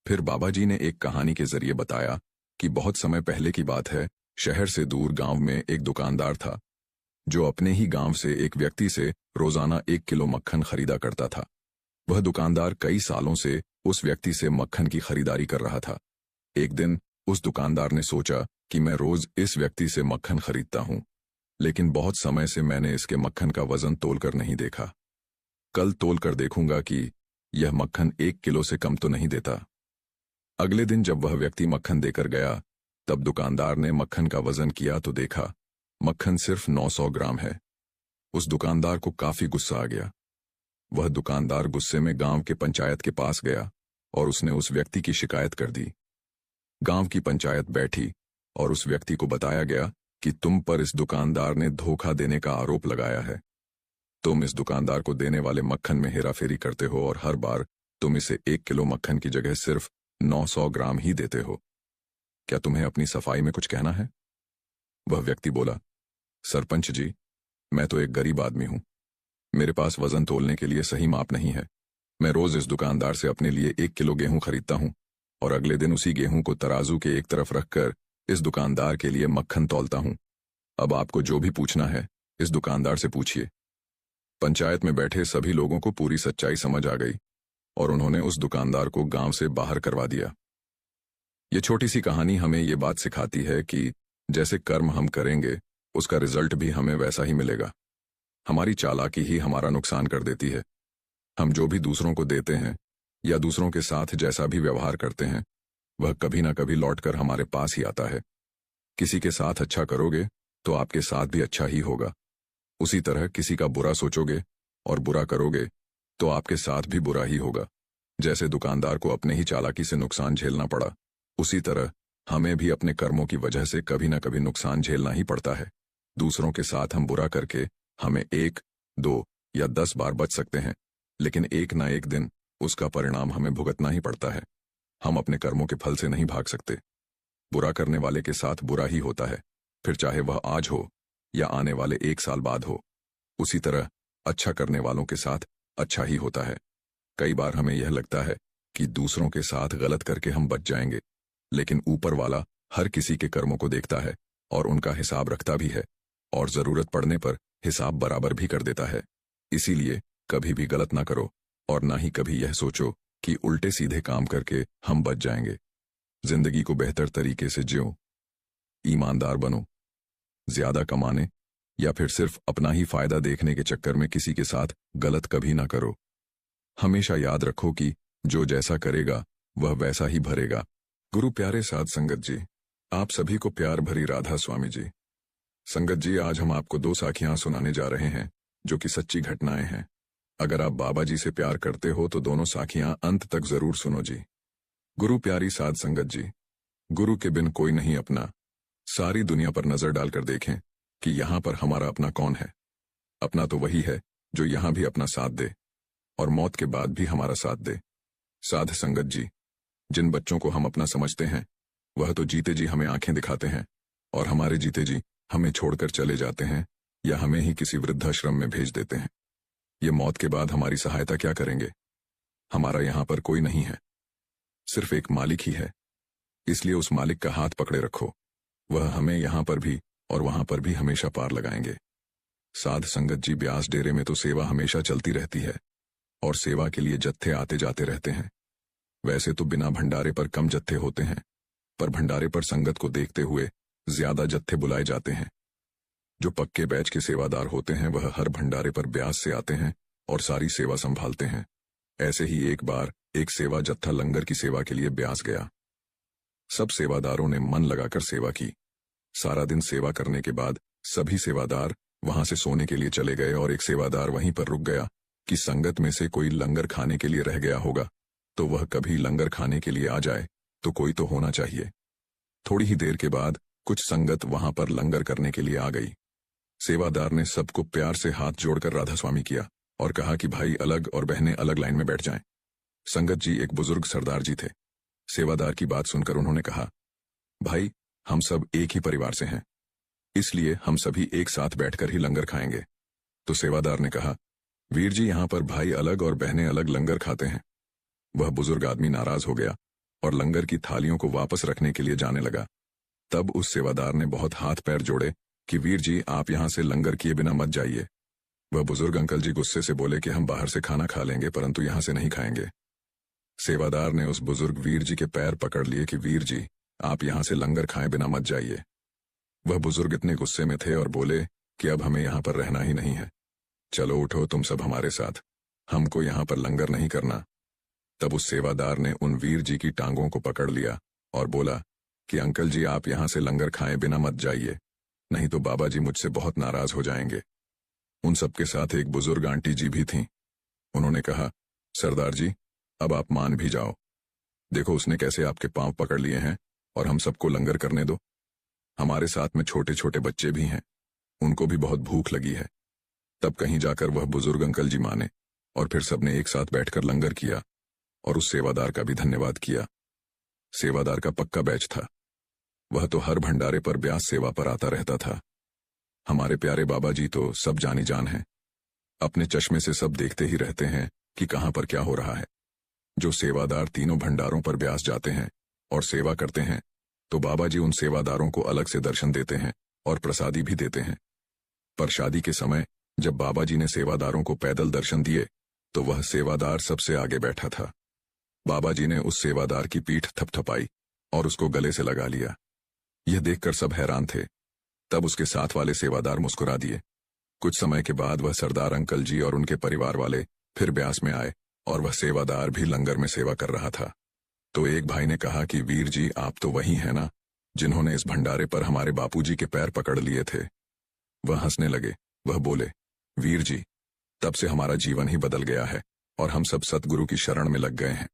फिर बाबा जी ने एक कहानी के जरिए बताया कि बहुत समय पहले की बात है, शहर से दूर गांव में एक दुकानदार था जो अपने ही गांव से एक व्यक्ति से रोजाना 1 किलो मक्खन खरीदा करता था। वह दुकानदार कई सालों से उस व्यक्ति से मक्खन की खरीदारी कर रहा था। एक दिन उस दुकानदार ने सोचा कि मैं रोज इस व्यक्ति से मक्खन खरीदता हूं, लेकिन बहुत समय से मैंने इसके मक्खन का वजन तोलकर नहीं देखा। कल तोल कर देखूंगा कि यह मक्खन 1 किलो से कम तो नहीं देता। अगले दिन जब वह व्यक्ति मक्खन देकर गया, तब दुकानदार ने मक्खन का वजन किया तो देखा मक्खन सिर्फ 900 ग्राम है। उस दुकानदार को काफी गुस्सा आ गया। वह दुकानदार गुस्से में गांव के पंचायत के पास गया और उसने उस व्यक्ति की शिकायत कर दी। गांव की पंचायत बैठी और उस व्यक्ति को बताया गया कि तुम पर इस दुकानदार ने धोखा देने का आरोप लगाया है। तुम इस दुकानदार को देने वाले मक्खन में हेराफेरी करते हो और हर बार तुम इसे 1 किलो मक्खन की जगह सिर्फ 900 ग्राम ही देते हो। क्या तुम्हें अपनी सफाई में कुछ कहना है? वह व्यक्ति बोला, सरपंच जी, मैं तो एक गरीब आदमी हूं। मेरे पास वजन तोलने के लिए सही माप नहीं है। मैं रोज इस दुकानदार से अपने लिए 1 किलो गेहूं खरीदता हूं और अगले दिन उसी गेहूं को तराजू के एक तरफ रखकर इस दुकानदार के लिए मक्खन तौलता हूं। अब आपको जो भी पूछना है इस दुकानदार से पूछिए। पंचायत में बैठे सभी लोगों को पूरी सच्चाई समझ आ गई और उन्होंने उस दुकानदार को गांव से बाहर करवा दिया। ये छोटी सी कहानी हमें ये बात सिखाती है कि जैसे कर्म हम करेंगे उसका रिजल्ट भी हमें वैसा ही मिलेगा। हमारी चालाकी ही हमारा नुकसान कर देती है। हम जो भी दूसरों को देते हैं या दूसरों के साथ जैसा भी व्यवहार करते हैं वह कभी ना कभी लौटकर हमारे पास ही आता है। किसी के साथ अच्छा करोगे तो आपके साथ भी अच्छा ही होगा। उसी तरह किसी का बुरा सोचोगे और बुरा करोगे तो आपके साथ भी बुरा ही होगा। जैसे दुकानदार को अपने ही चालाकी से नुकसान झेलना पड़ा, उसी तरह हमें भी अपने कर्मों की वजह से कभी ना कभी नुकसान झेलना ही पड़ता है। दूसरों के साथ हम बुरा करके हमें 1, 2 या 10 बार बच सकते हैं, लेकिन एक ना एक दिन उसका परिणाम हमें भुगतना ही पड़ता है। हम अपने कर्मों के फल से नहीं भाग सकते। बुरा करने वाले के साथ बुरा ही होता है, फिर चाहे वह आज हो या आने वाले 1 साल बाद हो। उसी तरह अच्छा करने वालों के साथ अच्छा ही होता है। कई बार हमें यह लगता है कि दूसरों के साथ गलत करके हम बच जाएंगे, लेकिन ऊपर वाला हर किसी के कर्मों को देखता है और उनका हिसाब रखता भी है और जरूरत पड़ने पर हिसाब बराबर भी कर देता है। इसीलिए कभी भी गलत ना करो और ना ही कभी यह सोचो कि उल्टे सीधे काम करके हम बच जाएंगे। जिंदगी को बेहतर तरीके से जियो, ईमानदार बनो। ज्यादा कमाने या फिर सिर्फ अपना ही फायदा देखने के चक्कर में किसी के साथ गलत कभी ना करो। हमेशा याद रखो कि जो जैसा करेगा वह वैसा ही भरेगा। गुरु प्यारे साध संगत जी, आप सभी को प्यार भरी राधा स्वामी जी। संगत जी, आज हम आपको 2 साखियां सुनाने जा रहे हैं जो कि सच्ची घटनाएं हैं। अगर आप बाबा जी से प्यार करते हो तो दोनों साखियां अंत तक जरूर सुनो जी। गुरु प्यारी साध संगत जी, गुरु के बिन कोई नहीं अपना। सारी दुनिया पर नजर डालकर देखें कि यहां पर हमारा अपना कौन है। अपना तो वही है जो यहां भी अपना साथ दे और मौत के बाद भी हमारा साथ दे। साध संगत जी, जिन बच्चों को हम अपना समझते हैं वह तो जीते जी हमें आंखें दिखाते हैं और हमारे जीते जी हमें छोड़कर चले जाते हैं या हमें ही किसी वृद्धाश्रम में भेज देते हैं। ये मौत के बाद हमारी सहायता क्या करेंगे? हमारा यहां पर कोई नहीं है, सिर्फ एक मालिक ही है। इसलिए उस मालिक का हाथ पकड़े रखो, वह हमें यहां पर भी और वहां पर भी हमेशा पार लगाएंगे। साध संगत जी, ब्यास डेरे में तो सेवा हमेशा चलती रहती है। और सेवा के लिए जत्थे आते जाते रहते हैं। वैसे तो बिना भंडारे पर कम जत्थे होते हैं, पर भंडारे पर संगत को देखते हुए ज्यादा जत्थे बुलाए जाते हैं। जो पक्के बैच के सेवादार होते हैं वह हर भंडारे पर ब्यास से आते हैं और सारी सेवा संभालते हैं। ऐसे ही एक बार एक सेवा जत्था लंगर की सेवा के लिए ब्यास गया। सब सेवादारों ने मन लगाकर सेवा की। सारा दिन सेवा करने के बाद सभी सेवादार वहां से सोने के लिए चले गए और एक सेवादार वहीं पर रुक गया कि संगत में से कोई लंगर खाने के लिए रह गया होगा तो वह कभी लंगर खाने के लिए आ जाए, तो कोई तो होना चाहिए। थोड़ी ही देर के बाद कुछ संगत वहां पर लंगर करने के लिए आ गई। सेवादार ने सबको प्यार से हाथ जोड़कर राधा स्वामी किया और कहा कि भाई अलग और बहनें अलग लाइन में बैठ जाएं। संगत जी एक बुजुर्ग सरदार जी थे। सेवादार की बात सुनकर उन्होंने कहा, भाई हम सब एक ही परिवार से हैं, इसलिए हम सभी एक साथ बैठकर ही लंगर खाएंगे। तो सेवादार ने कहा, वीर जी यहाँ पर भाई अलग और बहनें अलग लंगर खाते हैं। वह बुजुर्ग आदमी नाराज हो गया और लंगर की थालियों को वापस रखने के लिए जाने लगा। तब उस सेवादार ने बहुत हाथ पैर जोड़े कि वीर जी आप यहां से लंगर किए बिना मत जाइए। वह बुजुर्ग अंकल जी गुस्से से बोले कि हम बाहर से खाना खा लेंगे परंतु यहां से नहीं खाएंगे। सेवादार ने उस बुजुर्ग वीर जी के पैर पकड़ लिए कि वीर जी आप यहां से लंगर खाए बिना मत जाइए। वह बुजुर्ग इतने गुस्से में थे और बोले कि अब हमें यहां पर रहना ही नहीं है, चलो उठो तुम सब हमारे साथ, हमको यहां पर लंगर नहीं करना। तब उस सेवादार ने उन वीर जी की टांगों को पकड़ लिया और बोला कि अंकल जी आप यहां से लंगर खाए बिना मत जाइए, नहीं तो बाबा जी मुझसे बहुत नाराज हो जाएंगे। उन सबके साथ एक बुजुर्ग आंटी जी भी थीं। उन्होंने कहा, सरदार जी अब आप मान भी जाओ, देखो उसने कैसे आपके पांव पकड़ लिए हैं और हम सबको लंगर करने दो। हमारे साथ में छोटे छोटे बच्चे भी हैं, उनको भी बहुत भूख लगी है। तब कहीं जाकर वह बुजुर्ग अंकल जी माने और फिर सबने एक साथ बैठकर लंगर किया और उस सेवादार का भी धन्यवाद किया। सेवादार का पक्का बैच था, वह तो हर भंडारे पर ब्यास सेवा पर आता रहता था। हमारे प्यारे बाबा जी तो सब जानी जान हैं, अपने चश्मे से सब देखते ही रहते हैं कि कहां पर क्या हो रहा है। जो सेवादार तीनों भंडारों पर ब्यास जाते हैं और सेवा करते हैं तो बाबा जी उन सेवादारों को अलग से दर्शन देते हैं और प्रसादी भी देते हैं। पर शादी के समय जब बाबा जी ने सेवादारों को पैदल दर्शन दिए तो वह सेवादार सबसे आगे बैठा था। बाबा जी ने उस सेवादार की पीठ थपथपाई और उसको गले से लगा लिया। यह देखकर सब हैरान थे। तब उसके साथ वाले सेवादार मुस्कुरा दिए। कुछ समय के बाद वह सरदार अंकल जी और उनके परिवार वाले फिर ब्यास में आए और वह सेवादार भी लंगर में सेवा कर रहा था। तो एक भाई ने कहा कि वीर जी आप तो वही हैं ना जिन्होंने इस भंडारे पर हमारे बापूजी के पैर पकड़ लिए थे। वह हंसने लगे। वह बोले, वीर जी तब से हमारा जीवन ही बदल गया है और हम सब सतगुरु की शरण में लग गए हैं।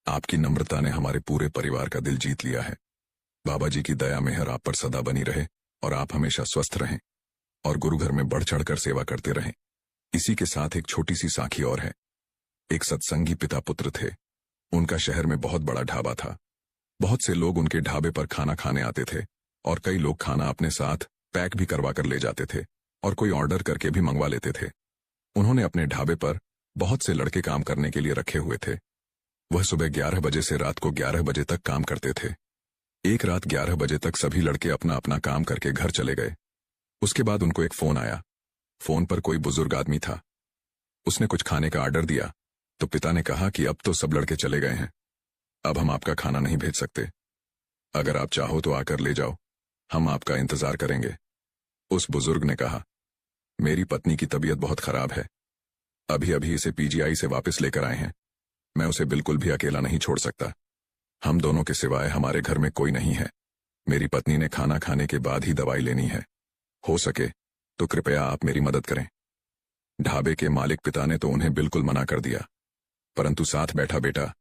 आपकी नम्रता ने हमारे पूरे परिवार का दिल जीत लिया है। बाबा जी की दया मेहर आप पर सदा बनी रहे और आप हमेशा स्वस्थ रहें और गुरु घर में बढ़ चढ़कर सेवा करते रहें। इसी के साथ एक छोटी सी साखी और है। एक सत्संगी पिता पुत्र थे। उनका शहर में बहुत बड़ा ढाबा था। बहुत से लोग उनके ढाबे पर खाना खाने आते थे और कई लोग खाना अपने साथ पैक भी करवा कर ले जाते थे और कोई ऑर्डर करके भी मंगवा लेते थे। उन्होंने अपने ढाबे पर बहुत से लड़के काम करने के लिए रखे हुए थे। वह सुबह 11 बजे से रात को 11 बजे तक काम करते थे। एक रात 11 बजे तक सभी लड़के अपना अपना काम करके घर चले गए। उसके बाद उनको एक फोन आया। फोन पर कोई बुजुर्ग आदमी था। उसने कुछ खाने का ऑर्डर दिया तो पिता ने कहा कि अब तो सब लड़के चले गए हैं, अब हम आपका खाना नहीं भेज सकते। अगर आप चाहो तो आकर ले जाओ, हम आपका इंतजार करेंगे। उस बुजुर्ग ने कहा, मेरी पत्नी की तबीयत बहुत खराब है, अभी अभी इसे पीजीआई से वापस लेकर आए हैं, मैं उसे बिल्कुल भी अकेला नहीं छोड़ सकता। हम दोनों के सिवाय हमारे घर में कोई नहीं है। मेरी पत्नी ने खाना खाने के बाद ही दवाई लेनी है। हो सके तो कृपया आप मेरी मदद करें। ढाबे के मालिक पिता ने तो उन्हें बिल्कुल मना कर दिया, परंतु साथ बैठा बेटा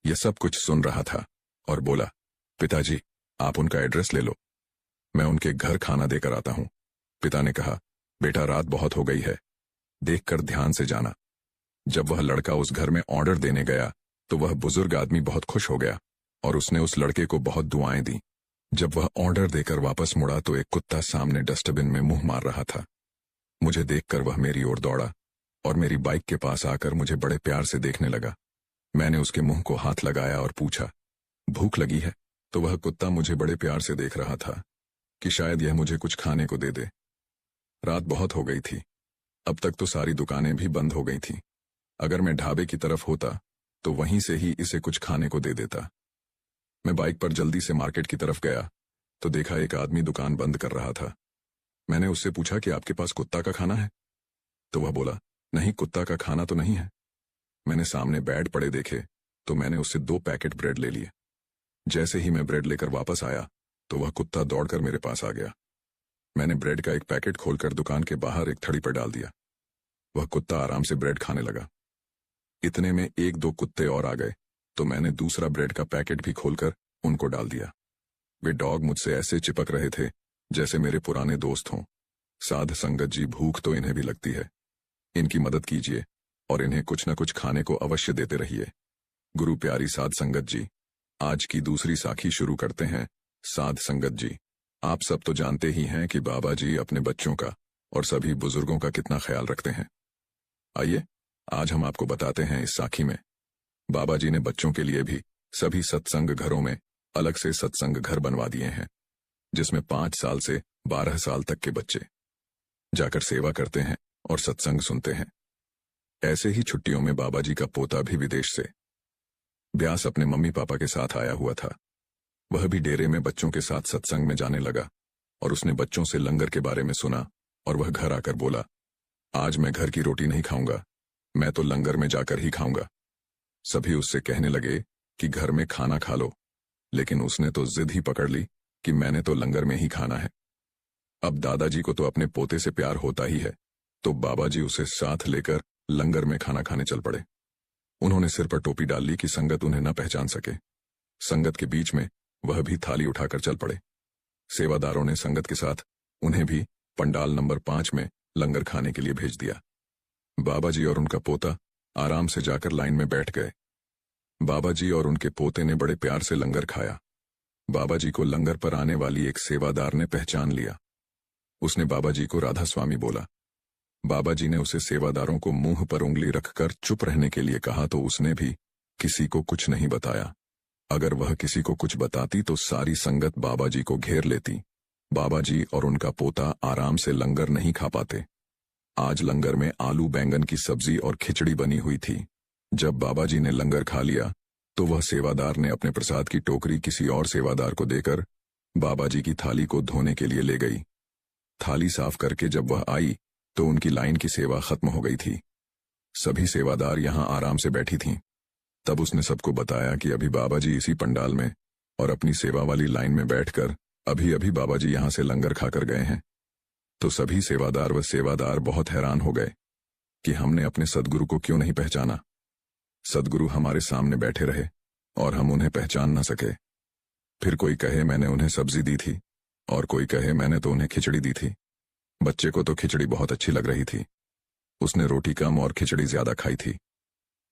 यह सब कुछ सुन रहा था और बोला, पिताजी आप उनका एड्रेस ले लो, मैं उनके घर खाना देकर आता हूं। पिता ने कहा, बेटा रात बहुत हो गई है, देखकर ध्यान से जाना। जब वह लड़का उस घर में ऑर्डर देने गया तो वह बुजुर्ग आदमी बहुत खुश हो गया और उसने उस लड़के को बहुत दुआएं दी। जब वह ऑर्डर देकर वापस मुड़ा तो एक कुत्ता सामने डस्टबिन में मुंह मार रहा था। मुझे देखकर वह मेरी ओर दौड़ा और मेरी बाइक के पास आकर मुझे बड़े प्यार से देखने लगा। मैंने उसके मुंह को हाथ लगाया और पूछा, भूख लगी है? तो वह कुत्ता मुझे बड़े प्यार से देख रहा था कि शायद यह मुझे कुछ खाने को दे दे। रात बहुत हो गई थी, अब तक तो सारी दुकानें भी बंद हो गई थीं। अगर मैं ढाबे की तरफ होता तो वहीं से ही इसे कुछ खाने को दे देता। मैं बाइक पर जल्दी से मार्केट की तरफ गया तो देखा एक आदमी दुकान बंद कर रहा था। मैंने उससे पूछा कि आपके पास कुत्ता का खाना है? तो वह बोला, नहीं, कुत्ता का खाना तो नहीं है। मैंने सामने बेड पड़े देखे तो मैंने उससे 2 पैकेट ब्रेड ले लिए। जैसे ही मैं ब्रेड लेकर वापस आया तो वह कुत्ता दौड़कर मेरे पास आ गया। मैंने ब्रेड का एक पैकेट खोलकर दुकान के बाहर एक थड़ी पर डाल दिया। वह कुत्ता आराम से ब्रेड खाने लगा। इतने में 1-2 कुत्ते और आ गए तो मैंने दूसरा ब्रेड का पैकेट भी खोलकर उनको डाल दिया। वे डॉग मुझसे ऐसे चिपक रहे थे जैसे मेरे पुराने दोस्त हों। साध संगत जी, भूख तो इन्हें भी लगती है। इनकी मदद कीजिए और इन्हें कुछ न कुछ खाने को अवश्य देते रहिए। गुरु प्यारी साध संगत जी, आज की दूसरी साखी शुरू करते हैं। साध संगत जी, आप सब तो जानते ही हैं कि बाबा जी अपने बच्चों का और सभी बुजुर्गों का कितना ख्याल रखते हैं। आइए आज हम आपको बताते हैं इस साखी में। बाबा जी ने बच्चों के लिए भी सभी सत्संग घरों में अलग से सत्संग घर बनवा दिए हैं, जिसमें 5 साल से 12 साल तक के बच्चे जाकर सेवा करते हैं और सत्संग सुनते हैं। ऐसे ही छुट्टियों में बाबा जी का पोता भी विदेश से ब्यास अपने मम्मी पापा के साथ आया हुआ था। वह भी डेरे में बच्चों के साथ सत्संग में जाने लगा और उसने बच्चों से लंगर के बारे में सुना और वह घर आकर बोला, आज मैं घर की रोटी नहीं खाऊंगा, मैं तो लंगर में जाकर ही खाऊंगा। सभी उससे कहने लगे कि घर में खाना खा लो, लेकिन उसने तो जिद ही पकड़ ली कि मैंने तो लंगर में ही खाना है। अब दादाजी को तो अपने पोते से प्यार होता ही है, तो बाबा जी उसे साथ लेकर लंगर में खाना खाने चल पड़े। उन्होंने सिर पर टोपी डाल ली कि संगत उन्हें न पहचान सके। संगत के बीच में वह भी थाली उठाकर चल पड़े। सेवादारों ने संगत के साथ उन्हें भी पंडाल नंबर 5 में लंगर खाने के लिए भेज दिया। बाबा जी और उनका पोता आराम से जाकर लाइन में बैठ गए। बाबा जी और उनके पोते ने बड़े प्यार से लंगर खाया। बाबा जी को लंगर पर आने वाली एक सेवादार ने पहचान लिया। उसने बाबा जी को राधा स्वामी बोला। बाबा जी ने उसे सेवादारों को मुंह पर उंगली रखकर चुप रहने के लिए कहा तो उसने भी किसी को कुछ नहीं बताया। अगर वह किसी को कुछ बताती तो सारी संगत बाबा जी को घेर लेती। बाबा जी और उनका पोता आराम से लंगर नहीं खा पाते। आज लंगर में आलू बैंगन की सब्जी और खिचड़ी बनी हुई थी। जब बाबा जी ने लंगर खा लिया तो वह सेवादार ने अपने प्रसाद की टोकरी किसी और सेवादार को देकर बाबा जी की थाली को धोने के लिए ले गई। थाली साफ करके जब वह आई तो उनकी लाइन की सेवा खत्म हो गई थी। सभी सेवादार यहां आराम से बैठी थीं। तब उसने सबको बताया कि अभी बाबा जी इसी पंडाल में और अपनी सेवा वाली लाइन में बैठकर अभी अभी बाबा जी यहां से लंगर खाकर गए हैं। तो सभी सेवादार बहुत हैरान हो गए कि हमने अपने सदगुरु को क्यों नहीं पहचाना। सदगुरु हमारे सामने बैठे रहे और हम उन्हें पहचान न सके। फिर कोई कहे मैंने उन्हें सब्जी दी थी और कोई कहे मैंने तो उन्हें खिचड़ी दी थी। बच्चे को तो खिचड़ी बहुत अच्छी लग रही थी, उसने रोटी कम और खिचड़ी ज्यादा खाई थी।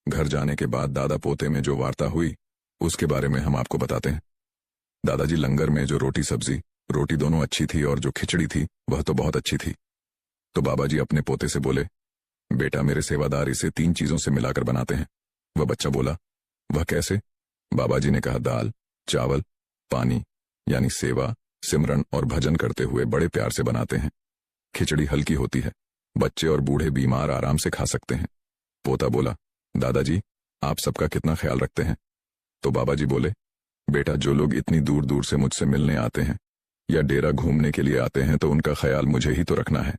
घर जाने के बाद दादा पोते में जो वार्ता हुई उसके बारे में हम आपको बताते हैं। दादाजी, लंगर में जो रोटी सब्जी, रोटी दोनों अच्छी थी और जो खिचड़ी थी वह तो बहुत अच्छी थी। तो बाबा जी अपने पोते से बोले, बेटा मेरे सेवादार इसे 3 चीजों से मिलाकर बनाते हैं। वह बच्चा बोला, वह कैसे? बाबा जी ने कहा, दाल, चावल, पानी, यानी सेवा, सिमरन और भजन करते हुए बड़े प्यार से बनाते हैं। खिचड़ी हल्की होती है, बच्चे और बूढ़े बीमार आराम से खा सकते हैं। पोता बोला, दादाजी आप सबका कितना ख्याल रखते हैं? तो बाबा जी बोले, बेटा जो लोग इतनी दूर दूर से मुझसे मिलने आते हैं या डेरा घूमने के लिए आते हैं तो उनका ख्याल मुझे ही तो रखना है।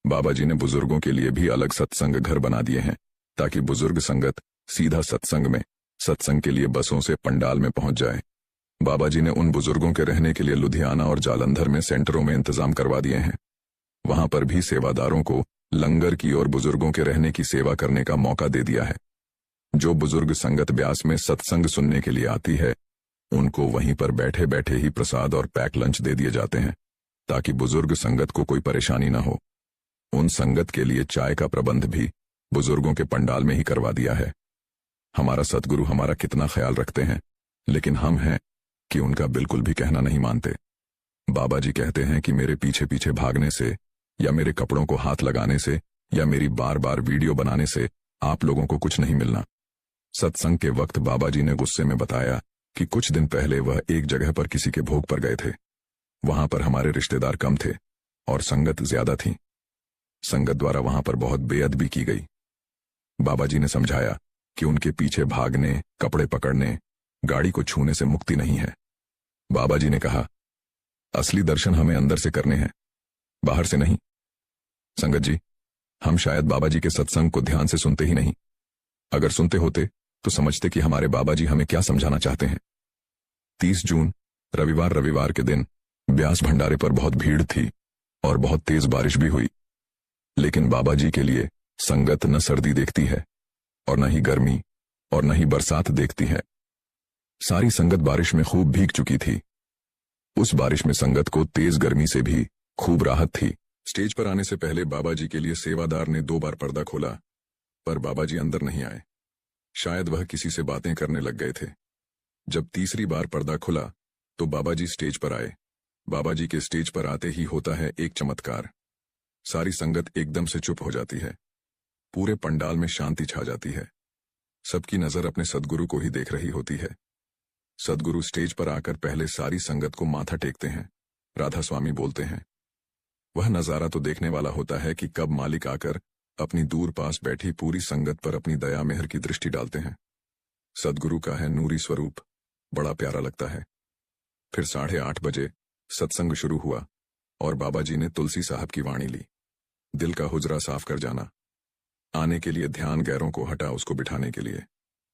बाबा जी ने बुजुर्गों के लिए भी अलग सत्संग घर बना दिए हैं ताकि बुजुर्ग संगत सीधा सत्संग के लिए बसों से पंडाल में पहुंच जाए। बाबा जी ने उन बुजुर्गों के रहने के लिए लुधियाना और जालंधर में सेंटरों में इंतजाम करवा दिए हैं। वहां पर भी सेवादारों को लंगर की और बुजुर्गों के रहने की सेवा करने का मौका दे दिया है। जो बुजुर्ग संगत ब्यास में सत्संग सुनने के लिए आती है उनको वहीं पर बैठे बैठे ही प्रसाद और पैक लंच दे दिए जाते हैं ताकि बुजुर्ग संगत को कोई परेशानी न हो। उन संगत के लिए चाय का प्रबंध भी बुजुर्गों के पंडाल में ही करवा दिया है। हमारा सतगुरु हमारा कितना ख्याल रखते हैं, लेकिन हम हैं कि उनका बिल्कुल भी कहना नहीं मानते। बाबा जी कहते हैं कि मेरे पीछे पीछे भागने से या मेरे कपड़ों को हाथ लगाने से या मेरी बार बार वीडियो बनाने से आप लोगों को कुछ नहीं मिलना। सत्संग के वक्त बाबा जी ने गुस्से में बताया कि कुछ दिन पहले वह एक जगह पर किसी के भोग पर गए थे। वहां पर हमारे रिश्तेदार कम थे और संगत ज्यादा थी। संगत द्वारा वहां पर बहुत बेअदबी की गई। बाबा जी ने समझाया कि उनके पीछे भागने, कपड़े पकड़ने, गाड़ी को छूने से मुक्ति नहीं है। बाबा जी ने कहा, असली दर्शन हमें अंदर से करने हैं, बाहर से नहीं। संगत जी, हम शायद बाबा जी के सत्संग को ध्यान से सुनते ही नहीं। अगर सुनते होते तो समझते कि हमारे बाबा जी हमें क्या समझाना चाहते हैं। 30 जून रविवार के दिन ब्यास भंडारे पर बहुत भीड़ थी और बहुत तेज बारिश भी हुई। लेकिन बाबा जी के लिए संगत न सर्दी देखती है और न ही गर्मी और न ही बरसात देखती है। सारी संगत बारिश में खूब भीग चुकी थी। उस बारिश में संगत को तेज गर्मी से भी खूब राहत थी। स्टेज पर आने से पहले बाबा जी के लिए सेवादार ने 2 बार पर्दा खोला, पर बाबा जी अंदर नहीं आए। शायद वह किसी से बातें करने लग गए थे। जब तीसरी बार पर्दा खुला तो बाबा जी स्टेज पर आए। बाबा जी के स्टेज पर आते ही होता है एक चमत्कार। सारी संगत एकदम से चुप हो जाती है। पूरे पंडाल में शांति छा जाती है। सबकी नजर अपने सद्गुरु को ही देख रही होती है। सद्गुरु स्टेज पर आकर पहले सारी संगत को माथा टेकते हैं। राधा स्वामी बोलते हैं। वह नजारा तो देखने वाला होता है कि कब मालिक आकर अपनी दूर पास बैठी पूरी संगत पर अपनी दया मेहर की दृष्टि डालते हैं। सद्गुरु का है नूरी स्वरूप, बड़ा प्यारा लगता है। फिर 8:30 बजे सत्संग शुरू हुआ और बाबा जी ने तुलसी साहब की वाणी ली। दिल का हुजरा साफ कर जाना। आने के लिए ध्यान गैरों को हटा उसको बिठाने के लिए।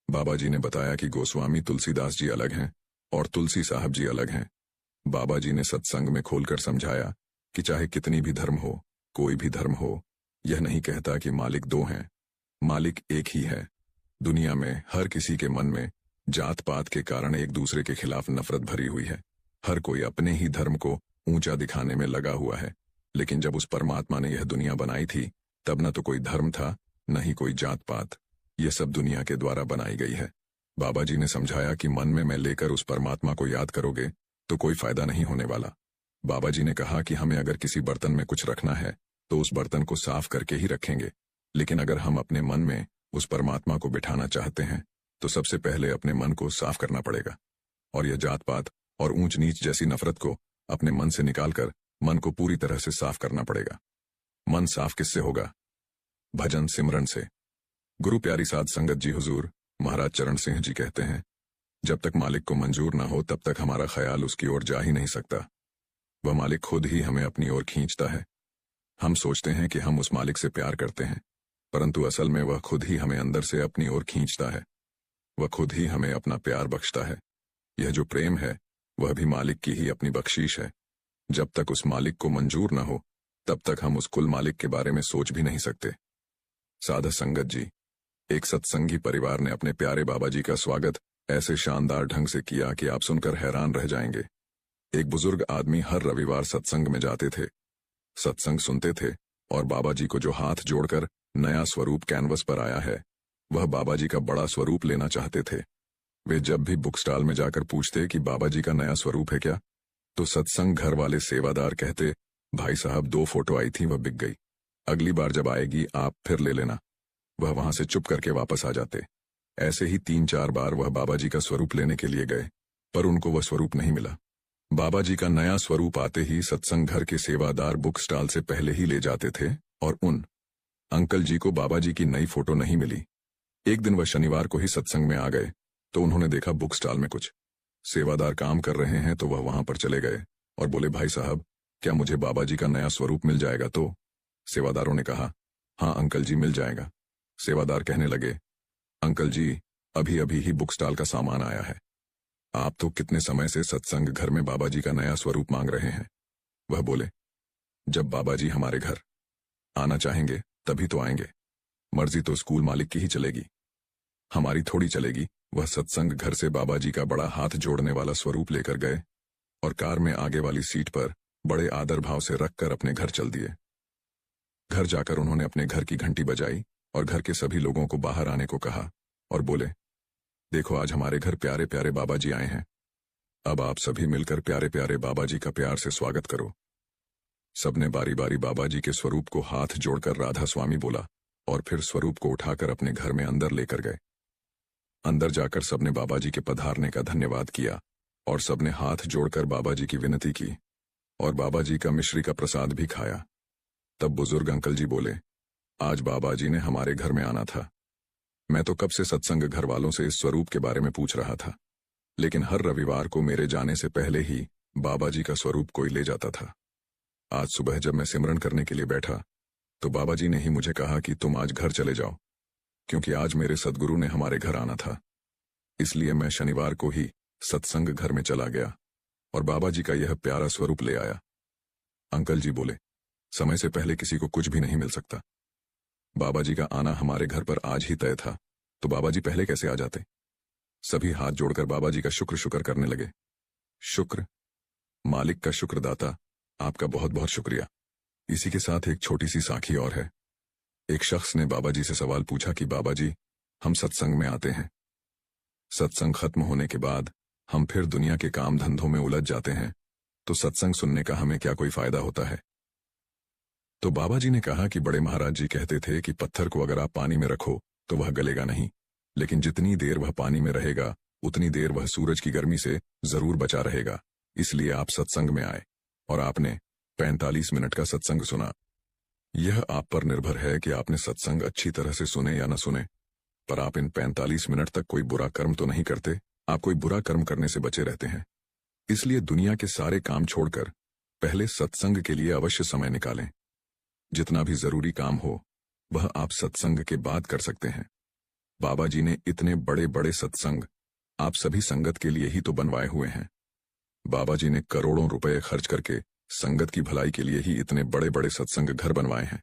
बाबा जी ने बताया कि गोस्वामी तुलसीदास जी अलग हैं और तुलसी साहब जी अलग हैं। बाबा जी ने सत्संग में खोलकर समझाया कि चाहे कितनी भी धर्म हो, कोई भी धर्म हो, यह नहीं कहता कि मालिक 2 हैं। मालिक एक ही है। दुनिया में हर किसी के मन में जात पात के कारण एक दूसरे के खिलाफ नफरत भरी हुई है। हर कोई अपने ही धर्म को ऊंचा दिखाने में लगा हुआ है। लेकिन जब उस परमात्मा ने यह दुनिया बनाई थी तब न तो कोई धर्म था, न ही कोई जात पात। यह सब दुनिया के द्वारा बनाई गई है। बाबा जी ने समझाया कि मन में मैं लेकर उस परमात्मा को याद करोगे तो कोई फायदा नहीं होने वाला। बाबा जी ने कहा कि हमें अगर किसी बर्तन में कुछ रखना है तो उस बर्तन को साफ करके ही रखेंगे, लेकिन अगर हम अपने मन में उस परमात्मा को बिठाना चाहते हैं तो सबसे पहले अपने मन को साफ करना पड़ेगा। और यह जात पात और ऊंच नीच जैसी नफरत को अपने मन से निकालकर मन को पूरी तरह से साफ करना पड़ेगा। मन साफ किससे होगा? भजन सिमरन से। गुरु प्यारी साध संगत जी हुजूर महाराज चरण सिंह जी कहते हैं, जब तक मालिक को मंजूर ना हो तब तक हमारा ख्याल उसकी ओर जा ही नहीं सकता। वह मालिक खुद ही हमें अपनी ओर खींचता है। हम सोचते हैं कि हम उस मालिक से प्यार करते हैं, परंतु असल में वह खुद ही हमें अंदर से अपनी ओर खींचता है। वह खुद ही हमें अपना प्यार बख्शता है। यह जो प्रेम है वह भी मालिक की ही अपनी बख्शीश है। जब तक उस मालिक को मंजूर न हो तब तक हम उस कुल मालिक के बारे में सोच भी नहीं सकते। साधक संगत जी, एक सत्संगी परिवार ने अपने प्यारे बाबा जी का स्वागत ऐसे शानदार ढंग से किया कि आप सुनकर हैरान रह जाएंगे। एक बुजुर्ग आदमी हर रविवार सत्संग में जाते थे, सत्संग सुनते थे और बाबा जी को जो हाथ जोड़कर नया स्वरूप कैनवस पर आया है वह बाबा जी का बड़ा स्वरूप लेना चाहते थे। वे जब भी बुक स्टॉल में जाकर पूछते कि बाबा जी का नया स्वरूप है क्या, तो सत्संग घर वाले सेवादार कहते, भाई साहब 2 फोटो आई थी, वह बिक गई, अगली बार जब आएगी आप फिर ले लेना। वह वहां से चुप करके वापस आ जाते। ऐसे ही 3-4 बार वह बाबा जी का स्वरूप लेने के लिए गए, पर उनको वह स्वरूप नहीं मिला। बाबा जी का नया स्वरूप आते ही सत्संग घर के सेवादार बुक स्टॉल से पहले ही ले जाते थे और उन अंकल जी को बाबा जी की नई फोटो नहीं मिली। एक दिन वह शनिवार को ही सत्संग में आ गए तो उन्होंने देखा बुक स्टॉल में कुछ सेवादार काम कर रहे हैं, तो वह वहां पर चले गए और बोले, भाई साहब क्या मुझे बाबा जी का नया स्वरूप मिल जाएगा? तो सेवादारों ने कहा, हाँ अंकल जी मिल जाएगा। सेवादार कहने लगे, अंकल जी अभी अभी ही बुक स्टॉल का सामान आया है, आप तो कितने समय से सत्संग घर में बाबा जी का नया स्वरूप मांग रहे हैं। वह बोले, जब बाबा जी हमारे घर आना चाहेंगे तभी तो आएंगे, मर्जी तो स्कूल मालिक की ही चलेगी, हमारी थोड़ी चलेगी। वह सत्संग घर से बाबा जी का बड़ा हाथ जोड़ने वाला स्वरूप लेकर गए और कार में आगे वाली सीट पर बड़े आदर भाव से रखकर अपने घर चल दिए। घर जाकर उन्होंने अपने घर की घंटी बजाई और घर के सभी लोगों को बाहर आने को कहा और बोले, देखो आज हमारे घर प्यारे प्यारे बाबा जी आए हैं, अब आप सभी मिलकर प्यारे प्यारे बाबा जी का प्यार से स्वागत करो। सबने बारी बारी बाबा जी के स्वरूप को हाथ जोड़कर राधा स्वामी बोला और फिर स्वरूप को उठाकर अपने घर में अंदर लेकर गए। अंदर जाकर सबने बाबा जी के पधारने का धन्यवाद किया और सबने हाथ जोड़कर बाबा जी की विनती की और बाबा जी का मिश्री का प्रसाद भी खाया। तब बुजुर्ग अंकल जी बोले, आज बाबा जी ने हमारे घर में आना था, मैं तो कब से सत्संग घर वालों से इस स्वरूप के बारे में पूछ रहा था, लेकिन हर रविवार को मेरे जाने से पहले ही बाबा जी का स्वरूप कोई ले जाता था। आज सुबह जब मैं सिमरन करने के लिए बैठा तो बाबा जी ने ही मुझे कहा कि तुम आज घर चले जाओ, क्योंकि आज मेरे सद्गुरु ने हमारे घर आना था। इसलिए मैं शनिवार को ही सत्संग घर में चला गया और बाबा जी का यह प्यारा स्वरूप ले आया। अंकल जी बोले, समय से पहले किसी को कुछ भी नहीं मिल सकता। बाबा जी का आना हमारे घर पर आज ही तय था, तो बाबा जी पहले कैसे आ जाते। सभी हाथ जोड़कर बाबा जी का शुक्र शुक्र करने लगे। शुक्र, मालिक का शुक्रदाता, आपका बहुत बहुत शुक्रिया। इसी के साथ एक छोटी सी साखी और है। एक शख्स ने बाबा जी से सवाल पूछा कि बाबा जी, हम सत्संग में आते हैं, सत्संग खत्म होने के बाद हम फिर दुनिया के काम धंधों में उलझ जाते हैं, तो सत्संग सुनने का हमें क्या कोई फायदा होता है। तो बाबा जी ने कहा कि बड़े महाराज जी कहते थे कि पत्थर को अगर आप पानी में रखो तो वह गलेगा नहीं, लेकिन जितनी देर वह पानी में रहेगा उतनी देर वह सूरज की गर्मी से जरूर बचा रहेगा। इसलिए आप सत्संग में आए और आपने 45 मिनट का सत्संग सुना। यह आप पर निर्भर है कि आपने सत्संग अच्छी तरह से सुने या न सुने, पर आप इन 45 मिनट तक कोई बुरा कर्म तो नहीं करते, आप कोई बुरा कर्म करने से बचे रहते हैं। इसलिए दुनिया के सारे काम छोड़कर पहले सत्संग के लिए अवश्य समय निकालें। जितना भी जरूरी काम हो वह आप सत्संग के बाद कर सकते हैं। बाबा जी ने इतने बड़े बड़े सत्संग आप सभी संगत के लिए ही तो बनवाए हुए हैं। बाबा जी ने करोड़ों रुपए खर्च करके संगत की भलाई के लिए ही इतने बड़े बड़े सत्संग घर बनवाए हैं।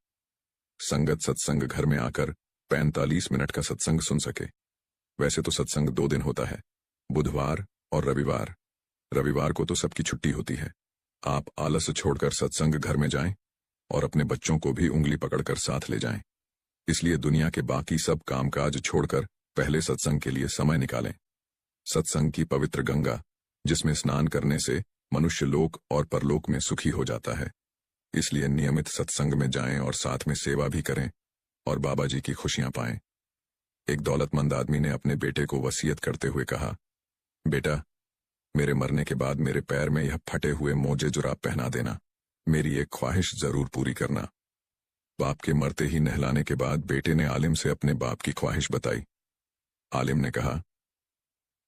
संगत सत्संग घर में आकर 45 मिनट का सत्संग सुन सके। वैसे तो सत्संग 2 दिन होता है, बुधवार और रविवार। रविवार को तो सबकी छुट्टी होती है। आप आलस छोड़कर सत्संग घर में जाएं और अपने बच्चों को भी उंगली पकड़कर साथ ले जाएं। इसलिए दुनिया के बाकी सब कामकाज छोड़कर पहले सत्संग के लिए समय निकालें। सत्संग की पवित्र गंगा, जिसमें स्नान करने से मनुष्य लोक और परलोक में सुखी हो जाता है। इसलिए नियमित सत्संग में जाएं और साथ में सेवा भी करें और बाबा जी की खुशियां पाएं। एक दौलतमंद आदमी ने अपने बेटे को वसीयत करते हुए कहा, बेटा, मेरे मरने के बाद मेरे पैर में यह फटे हुए मोजे जुराब पहना देना, मेरी एक ख्वाहिश जरूर पूरी करना। बाप के मरते ही नहलाने के बाद बेटे ने आलिम से अपने बाप की ख्वाहिश बताई। आलिम ने कहा,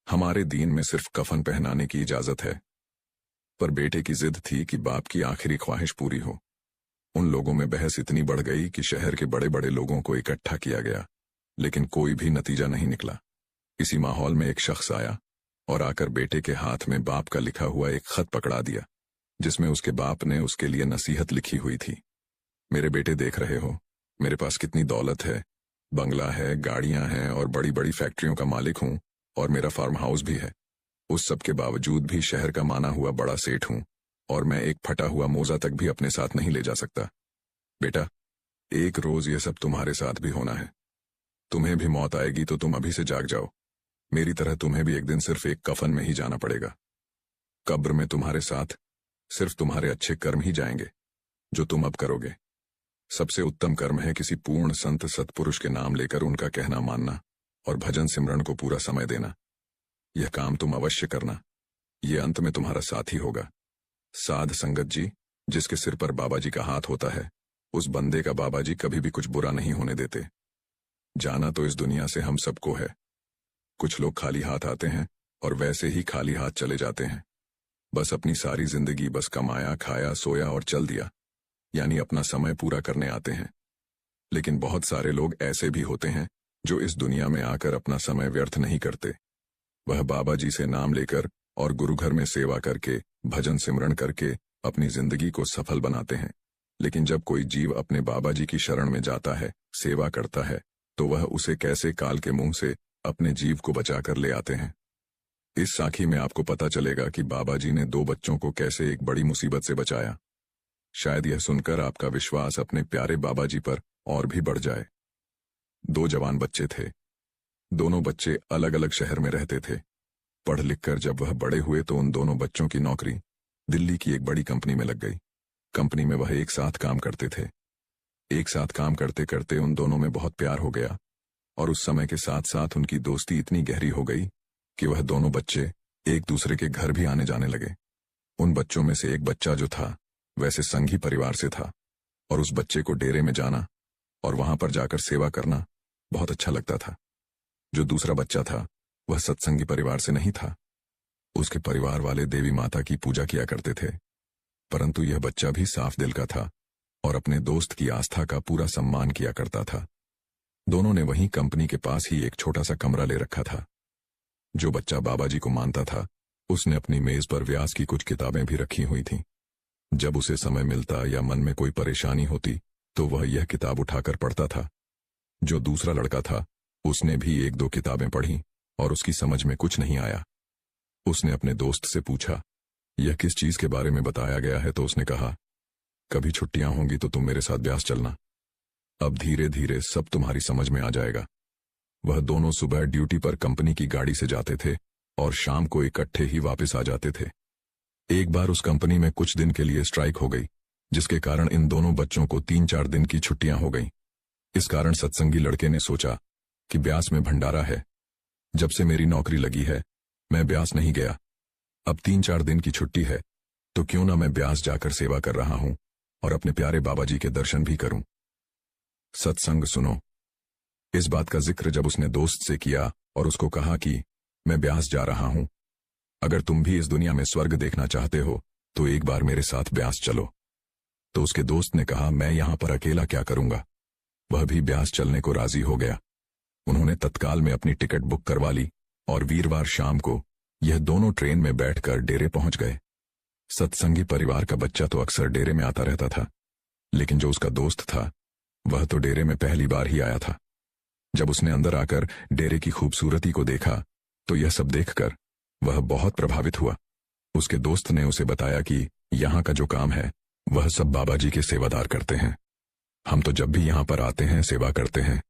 हमारे दीन में सिर्फ कफन पहनाने की इजाजत है, पर बेटे की जिद थी कि बाप की आखिरी ख्वाहिश पूरी हो। उन लोगों में बहस इतनी बढ़ गई कि शहर के बड़े बड़े लोगों को इकट्ठा किया गया, लेकिन कोई भी नतीजा नहीं निकला। इसी माहौल में एक शख्स आया और आकर बेटे के हाथ में बाप का लिखा हुआ एक खत पकड़ा दिया, जिसमें उसके बाप ने उसके लिए नसीहत लिखी हुई थी। मेरे बेटे, देख रहे हो मेरे पास कितनी दौलत है, बंगला है, गाड़ियां हैं और बड़ी बड़ी फैक्ट्रियों का मालिक हूं और मेरा फार्म हाउस भी है। उस सब के बावजूद भी शहर का माना हुआ बड़ा सेठ हूं और मैं एक फटा हुआ मोजा तक भी अपने साथ नहीं ले जा सकता। बेटा, एक रोज ये सब तुम्हारे साथ भी होना है। तुम्हें भी मौत आएगी तो तुम अभी से जाग जाओ। मेरी तरह तुम्हें भी एक दिन सिर्फ एक कफन में ही जाना पड़ेगा। कब्र में तुम्हारे साथ सिर्फ तुम्हारे अच्छे कर्म ही जाएंगे जो तुम अब करोगे। सबसे उत्तम कर्म है किसी पूर्ण संत सत्पुरुष के नाम लेकर उनका कहना मानना और भजन सिमरन को पूरा समय देना। यह काम तुम अवश्य करना, ये अंत में तुम्हारा साथी होगा। साध संगत जी, जिसके सिर पर बाबा जी का हाथ होता है, उस बंदे का बाबा जी कभी भी कुछ बुरा नहीं होने देते। जाना तो इस दुनिया से हम सबको है। कुछ लोग खाली हाथ आते हैं और वैसे ही खाली हाथ चले जाते हैं। बस अपनी सारी जिंदगी बस कमाया, खाया, सोया और चल दिया, यानी अपना समय पूरा करने आते हैं। लेकिन बहुत सारे लोग ऐसे भी होते हैं जो इस दुनिया में आकर अपना समय व्यर्थ नहीं करते। वह बाबा जी से नाम लेकर और गुरु घर में सेवा करके, भजन सिमरन करके अपनी जिंदगी को सफल बनाते हैं। लेकिन जब कोई जीव अपने बाबा जी की शरण में जाता है, सेवा करता है, तो वह उसे कैसे काल के मुंह से अपने जीव को बचाकर ले आते हैं। इस साखी में आपको पता चलेगा कि बाबा जी ने 2 बच्चों को कैसे एक बड़ी मुसीबत से बचाया। शायद यह सुनकर आपका विश्वास अपने प्यारे बाबा जी पर और भी बढ़ जाए। 2 जवान बच्चे थे। दोनों बच्चे अलग अलग शहर में रहते थे। पढ़ लिख कर जब वह बड़े हुए तो उन दोनों बच्चों की नौकरी दिल्ली की एक बड़ी कंपनी में लग गई। कंपनी में वह एक साथ काम करते थे। एक साथ काम करते करते उन दोनों में बहुत प्यार हो गया और उस समय के साथ साथ उनकी दोस्ती इतनी गहरी हो गई कि वह दोनों बच्चे एक दूसरे के घर भी आने जाने लगे। उन बच्चों में से एक बच्चा जो था वैसे संघी परिवार से था और उस बच्चे को डेरे में जाना और वहां पर जाकर सेवा करना बहुत अच्छा लगता था। जो दूसरा बच्चा था वह सत्संगी परिवार से नहीं था। उसके परिवार वाले देवी माता की पूजा किया करते थे, परंतु यह बच्चा भी साफ दिल का था और अपने दोस्त की आस्था का पूरा सम्मान किया करता था। दोनों ने वहीं कंपनी के पास ही एक छोटा सा कमरा ले रखा था। जो बच्चा बाबा जी को मानता था उसने अपनी मेज पर व्यास की कुछ किताबें भी रखी हुई थीं। जब उसे समय मिलता या मन में कोई परेशानी होती तो वह यह किताब उठाकर पढ़ता था। जो दूसरा लड़का था उसने भी एक दो किताबें पढ़ी और उसकी समझ में कुछ नहीं आया। उसने अपने दोस्त से पूछा, यह किस चीज के बारे में बताया गया है? तो उसने कहा, कभी छुट्टियां होंगी तो तुम मेरे साथ ब्यास चलना, अब धीरे धीरे सब तुम्हारी समझ में आ जाएगा। वह दोनों सुबह ड्यूटी पर कंपनी की गाड़ी से जाते थे और शाम को इकट्ठे ही वापस आ जाते थे। एक बार उस कंपनी में कुछ दिन के लिए स्ट्राइक हो गई, जिसके कारण इन दोनों बच्चों को 3-4 दिन की छुट्टियां हो गईं। इस कारण सत्संगी लड़के ने सोचा कि ब्यास में भंडारा है। जब से मेरी नौकरी लगी है मैं ब्यास नहीं गया। अब 3-4 दिन की छुट्टी है तो क्यों ना मैं ब्यास जाकर सेवा कर रहा हूं और अपने प्यारे बाबा जी के दर्शन भी करूं। सत्संग सुनो। इस बात का जिक्र जब उसने दोस्त से किया और उसको कहा कि मैं ब्यास जा रहा हूं, अगर तुम भी इस दुनिया में स्वर्ग देखना चाहते हो तो एक बार मेरे साथ ब्यास चलो, तो उसके दोस्त ने कहा, मैं यहां पर अकेला क्या करूंगा। वह भी ब्यास चलने को राजी हो गया। उन्होंने तत्काल में अपनी टिकट बुक करवा ली और वीरवार शाम को यह दोनों ट्रेन में बैठकर डेरे पहुंच गए। सत्संगी परिवार का बच्चा तो अक्सर डेरे में आता रहता था, लेकिन जो उसका दोस्त था वह तो डेरे में पहली बार ही आया था। जब उसने अंदर आकर डेरे की खूबसूरती को देखा तो यह सब देखकर वह बहुत प्रभावित हुआ। उसके दोस्त ने उसे बताया कि यहाँ का जो काम है वह सब बाबा जी के सेवादार करते हैं। हम तो जब भी यहाँ पर आते हैं सेवा करते हैं।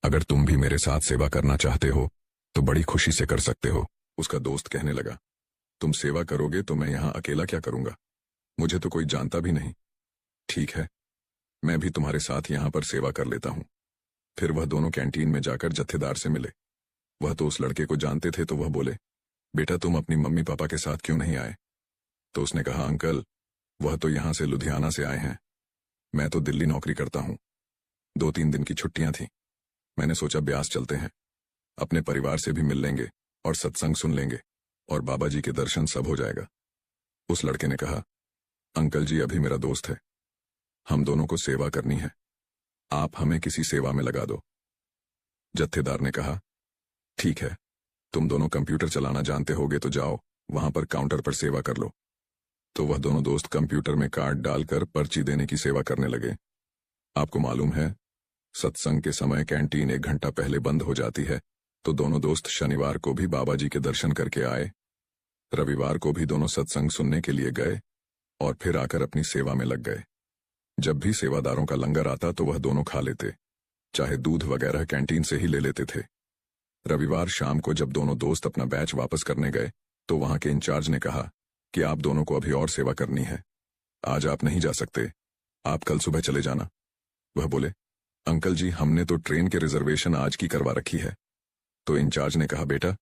अगर तुम भी मेरे साथ सेवा करना चाहते हो तो बड़ी खुशी से कर सकते हो। उसका दोस्त कहने लगा, तुम सेवा करोगे तो मैं यहाँ अकेला क्या करूंगा? मुझे तो कोई जानता भी नहीं। ठीक है, मैं भी तुम्हारे साथ यहाँ पर सेवा कर लेता हूँ। फिर वह दोनों कैंटीन में जाकर जत्थेदार से मिले। वह तो उस लड़के को जानते थे, तो वह बोले, बेटा तुम अपनी मम्मी पापा के साथ क्यों नहीं आए? तो उसने कहा, अंकल वह तो यहाँ से लुधियाना से आए हैं, मैं तो दिल्ली नौकरी करता हूँ। 2-3 दिन की छुट्टियां थी, मैंने सोचा ब्यास चलते हैं, अपने परिवार से भी मिल लेंगे और सत्संग सुन लेंगे और बाबा जी के दर्शन सब हो जाएगा। उस लड़के ने कहा, अंकल जी अभी मेरा दोस्त है, हम दोनों को सेवा करनी है, आप हमें किसी सेवा में लगा दो। जत्थेदार ने कहा, ठीक है, तुम दोनों कंप्यूटर चलाना जानते होगे तो जाओ वहां पर काउंटर पर सेवा कर लो। तो वह दोनों दोस्त कंप्यूटर में कार्ड डालकर पर्ची देने की सेवा करने लगे। आपको मालूम है सत्संग के समय कैंटीन 1 घंटा पहले बंद हो जाती है, तो दोनों दोस्त शनिवार को भी बाबा जी के दर्शन करके आए। रविवार को भी दोनों सत्संग सुनने के लिए गए और फिर आकर अपनी सेवा में लग गए। जब भी सेवादारों का लंगर आता तो वह दोनों खा लेते, चाहे दूध वगैरह कैंटीन से ही ले लेते थे। रविवार शाम को जब दोनों दोस्त अपना बैच वापस करने गए तो वहां के इंचार्ज ने कहा कि आप दोनों को अभी और सेवा करनी है, आज आप नहीं जा सकते, आप कल सुबह चले जाना। वह बोले, अंकल जी हमने तो ट्रेन के रिजर्वेशन आज की करवा रखी है। तो इंचार्ज ने कहा, बेटा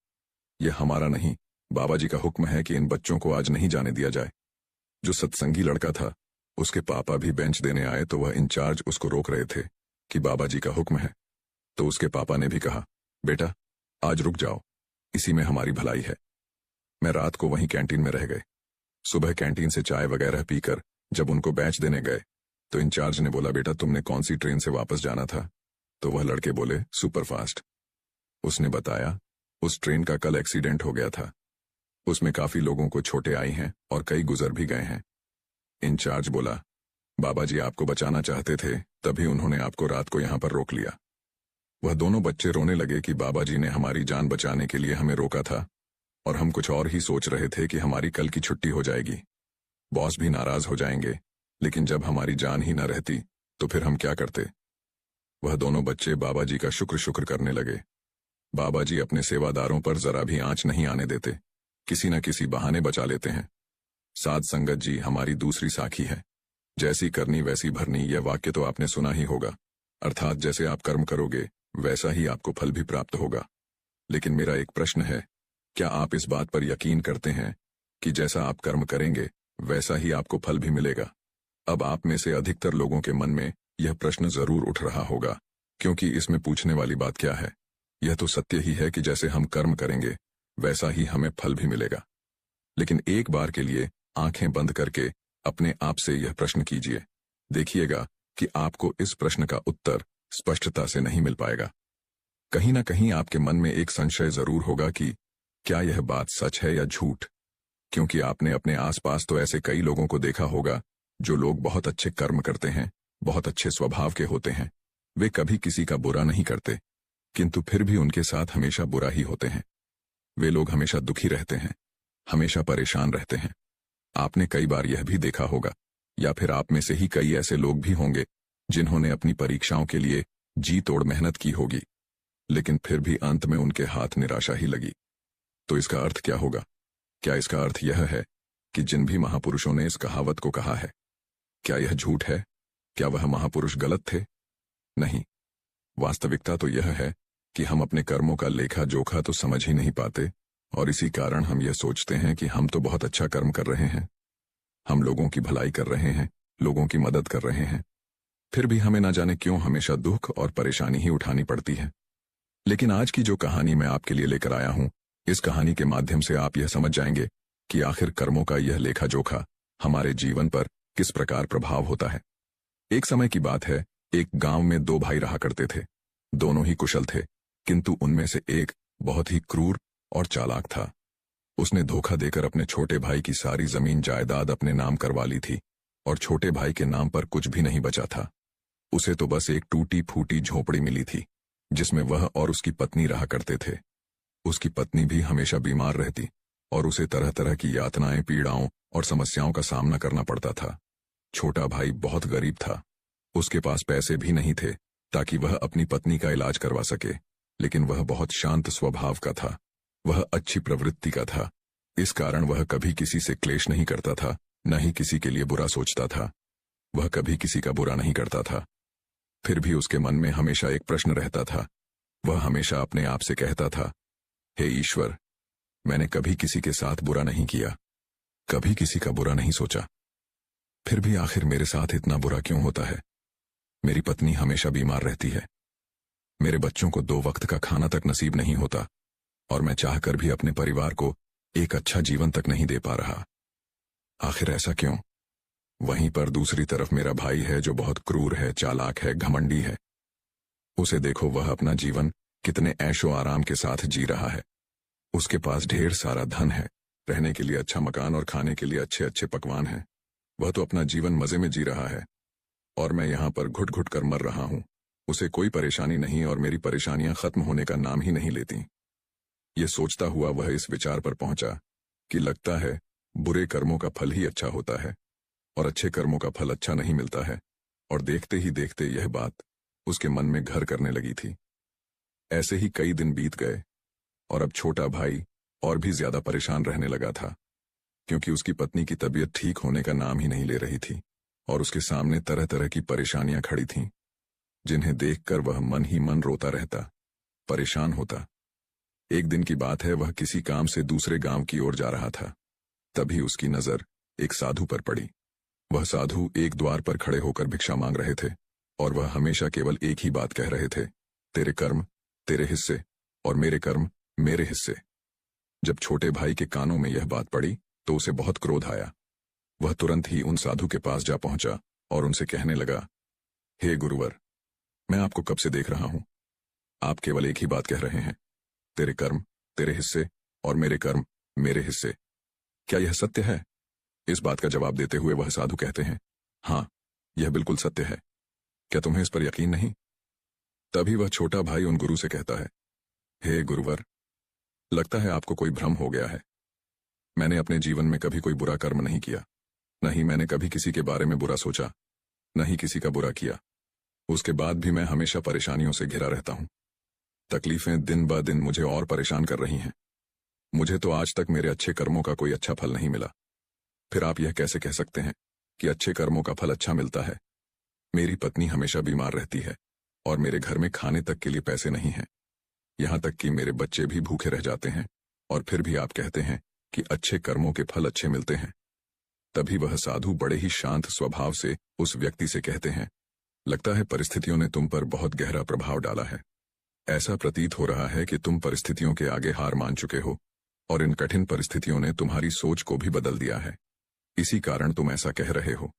यह हमारा नहीं, बाबा जी का हुक्म है कि इन बच्चों को आज नहीं जाने दिया जाए। जो सत्संगी लड़का था उसके पापा भी बेंच देने आए तो वह इंचार्ज उसको रोक रहे थे कि बाबा जी का हुक्म है। तो उसके पापा ने भी कहा, बेटा आज रुक जाओ, इसी में हमारी भलाई है। मैं रात को वहीं कैंटीन में रह गए। सुबह कैंटीन से चाय वगैरह पीकर जब उनको बैच देने गए तो इंचार्ज ने बोला, बेटा तुमने कौन सी ट्रेन से वापस जाना था? तो वह लड़के बोले, सुपरफास्ट। उसने बताया, उस ट्रेन का कल एक्सीडेंट हो गया था, उसमें काफी लोगों को चोटें आई हैं और कई गुजर भी गए हैं। इंचार्ज बोला, बाबा जी आपको बचाना चाहते थे, तभी उन्होंने आपको रात को यहां पर रोक लिया। वह दोनों बच्चे रोने लगे कि बाबा जी ने हमारी जान बचाने के लिए हमें रोका था और हम कुछ और ही सोच रहे थे कि हमारी कल की छुट्टी हो जाएगी, बॉस भी नाराज हो जाएंगे, लेकिन जब हमारी जान ही न रहती तो फिर हम क्या करते। वह दोनों बच्चे बाबा जी का शुक्र शुक्र करने लगे। बाबा जी अपने सेवादारों पर जरा भी आंच नहीं आने देते, किसी न किसी बहाने बचा लेते हैं। साध संगत जी हमारी दूसरी साखी है, जैसी करनी वैसी भरनी, यह वाक्य तो आपने सुना ही होगा। अर्थात जैसे आप कर्म करोगे वैसा ही आपको फल भी प्राप्त होगा। लेकिन मेरा एक प्रश्न है, क्या आप इस बात पर यकीन करते हैं कि जैसा आप कर्म करेंगे वैसा ही आपको फल भी मिलेगा? अब आप में से अधिकतर लोगों के मन में यह प्रश्न जरूर उठ रहा होगा, क्योंकि इसमें पूछने वाली बात क्या है? यह तो सत्य ही है कि जैसे हम कर्म करेंगे वैसा ही हमें फल भी मिलेगा। लेकिन एक बार के लिए आंखें बंद करके अपने आप से यह प्रश्न कीजिए। देखिएगा कि आपको इस प्रश्न का उत्तर स्पष्टता से नहीं मिल पाएगा। कहीं ना कहीं आपके मन में एक संशय जरूर होगा कि क्या यह बात सच है या झूठ, क्योंकि आपने अपने आसपास तो ऐसे कई लोगों को देखा होगा जो लोग बहुत अच्छे कर्म करते हैं, बहुत अच्छे स्वभाव के होते हैं, वे कभी किसी का बुरा नहीं करते, किंतु फिर भी उनके साथ हमेशा बुरा ही होते हैं। वे लोग हमेशा दुखी रहते हैं, हमेशा परेशान रहते हैं। आपने कई बार यह भी देखा होगा, या फिर आप में से ही कई ऐसे लोग भी होंगे जिन्होंने अपनी परीक्षाओं के लिए जी तोड़ मेहनत की होगी, लेकिन फिर भी अंत में उनके हाथ निराशा ही लगी। तो इसका अर्थ क्या होगा? क्या इसका अर्थ यह है कि जिन भी महापुरुषों ने इस कहावत को कहा है, क्या यह झूठ है? क्या वह महापुरुष गलत थे? नहीं। वास्तविकता तो यह है कि हम अपने कर्मों का लेखा जोखा तो समझ ही नहीं पाते, और इसी कारण हम यह सोचते हैं कि हम तो बहुत अच्छा कर्म कर रहे हैं, हम लोगों की भलाई कर रहे हैं, लोगों की मदद कर रहे हैं, फिर भी हमें ना जाने क्यों हमेशा दुख और परेशानी ही उठानी पड़ती है। लेकिन आज की जो कहानी मैं आपके लिए लेकर आया हूं, इस कहानी के माध्यम से आप यह समझ जाएंगे कि आखिर कर्मों का यह लेखा जोखा हमारे जीवन पर किस प्रकार प्रभाव होता है। एक समय की बात है, एक गांव में दो भाई रहा करते थे। दोनों ही कुशल थे, किंतु उनमें से एक बहुत ही क्रूर और चालाक था। उसने धोखा देकर अपने छोटे भाई की सारी जमीन जायदाद अपने नाम करवा ली थी, और छोटे भाई के नाम पर कुछ भी नहीं बचा था। उसे तो बस एक टूटी फूटी झोपड़ी मिली थी, जिसमें वह और उसकी पत्नी रहा करते थे। उसकी पत्नी भी हमेशा बीमार रहती, और उसे तरह तरह की यातनाएं, पीड़ाओं और समस्याओं का सामना करना पड़ता था। छोटा भाई बहुत गरीब था, उसके पास पैसे भी नहीं थे ताकि वह अपनी पत्नी का इलाज करवा सके, लेकिन वह बहुत शांत स्वभाव का था, वह अच्छी प्रवृत्ति का था। इस कारण वह कभी किसी से क्लेश नहीं करता था, न ही किसी के लिए बुरा सोचता था। वह कभी किसी का बुरा नहीं करता था। फिर भी उसके मन में हमेशा एक प्रश्न रहता था। वह हमेशा अपने आप से कहता था, हे ईश्वर, मैंने कभी किसी के साथ बुरा नहीं किया, कभी किसी का बुरा नहीं सोचा, फिर भी आखिर मेरे साथ इतना बुरा क्यों होता है? मेरी पत्नी हमेशा बीमार रहती है, मेरे बच्चों को 2 वक्त का खाना तक नसीब नहीं होता, और मैं चाहकर भी अपने परिवार को एक अच्छा जीवन तक नहीं दे पा रहा। आखिर ऐसा क्यों? वहीं पर दूसरी तरफ मेरा भाई है जो बहुत क्रूर है, चालाक है, घमंडी है। उसे देखो, वह अपना जीवन कितने ऐशो आराम के साथ जी रहा है। उसके पास ढेर सारा धन है, रहने के लिए अच्छा मकान और खाने के लिए अच्छे अच्छे पकवान हैं। वह तो अपना जीवन मजे में जी रहा है, और मैं यहाँ पर घुट घुट कर मर रहा हूँ। उसे कोई परेशानी नहीं, और मेरी परेशानियां खत्म होने का नाम ही नहीं लेती। ये सोचता हुआ वह इस विचार पर पहुंचा कि लगता है बुरे कर्मों का फल ही अच्छा होता है, और अच्छे कर्मों का फल अच्छा नहीं मिलता है। और देखते ही देखते यह बात उसके मन में घर करने लगी थी। ऐसे ही कई दिन बीत गए, और अब छोटा भाई और भी ज्यादा परेशान रहने लगा था, क्योंकि उसकी पत्नी की तबीयत ठीक होने का नाम ही नहीं ले रही थी, और उसके सामने तरह तरह की परेशानियां खड़ी थीं, जिन्हें देखकर वह मन ही मन रोता रहता, परेशान होता। एक दिन की बात है, वह किसी काम से दूसरे गांव की ओर जा रहा था। तभी उसकी नजर एक साधु पर पड़ी। वह साधु एक द्वार पर खड़े होकर भिक्षा मांग रहे थे, और वह हमेशा केवल एक ही बात कह रहे थे, तेरे कर्म तेरे हिस्से, और मेरे कर्म मेरे हिस्से। जब छोटे भाई के कानों में यह बात पड़ी तो उसे बहुत क्रोध आया। वह तुरंत ही उन साधु के पास जा पहुंचा और उनसे कहने लगा, हे गुरुवर, मैं आपको कब से देख रहा हूं, आप केवल एक ही बात कह रहे हैं, तेरे कर्म तेरे हिस्से और मेरे कर्म मेरे हिस्से। क्या यह सत्य है? इस बात का जवाब देते हुए वह साधु कहते हैं, हाँ, यह बिल्कुल सत्य है। क्या तुम्हें इस पर यकीन नहीं? तभी वह छोटा भाई उन गुरु से कहता है, हे गुरुवर, लगता है आपको कोई भ्रम हो गया है। मैंने अपने जीवन में कभी कोई बुरा कर्म नहीं किया, न ही मैंने कभी किसी के बारे में बुरा सोचा, न ही किसी का बुरा किया। उसके बाद भी मैं हमेशा परेशानियों से घिरा रहता हूं। तकलीफें दिन ब दिन मुझे और परेशान कर रही हैं। मुझे तो आज तक मेरे अच्छे कर्मों का कोई अच्छा फल नहीं मिला। फिर आप यह कैसे कह सकते हैं कि अच्छे कर्मों का फल अच्छा मिलता है? मेरी पत्नी हमेशा बीमार रहती है, और मेरे घर में खाने तक के लिए पैसे नहीं हैं। यहाँ तक कि मेरे बच्चे भी भूखे रह जाते हैं, और फिर भी आप कहते हैं कि अच्छे कर्मों के फल अच्छे मिलते हैं। तभी वह साधु बड़े ही शांत स्वभाव से उस व्यक्ति से कहते हैं, लगता है परिस्थितियों ने तुम पर बहुत गहरा प्रभाव डाला है, ऐसा प्रतीत हो रहा है कि तुम परिस्थितियों के आगे हार मान चुके हो और इन कठिन परिस्थितियों ने तुम्हारी सोच को भी बदल दिया है। इसी कारण तुम ऐसा कह रहे हो।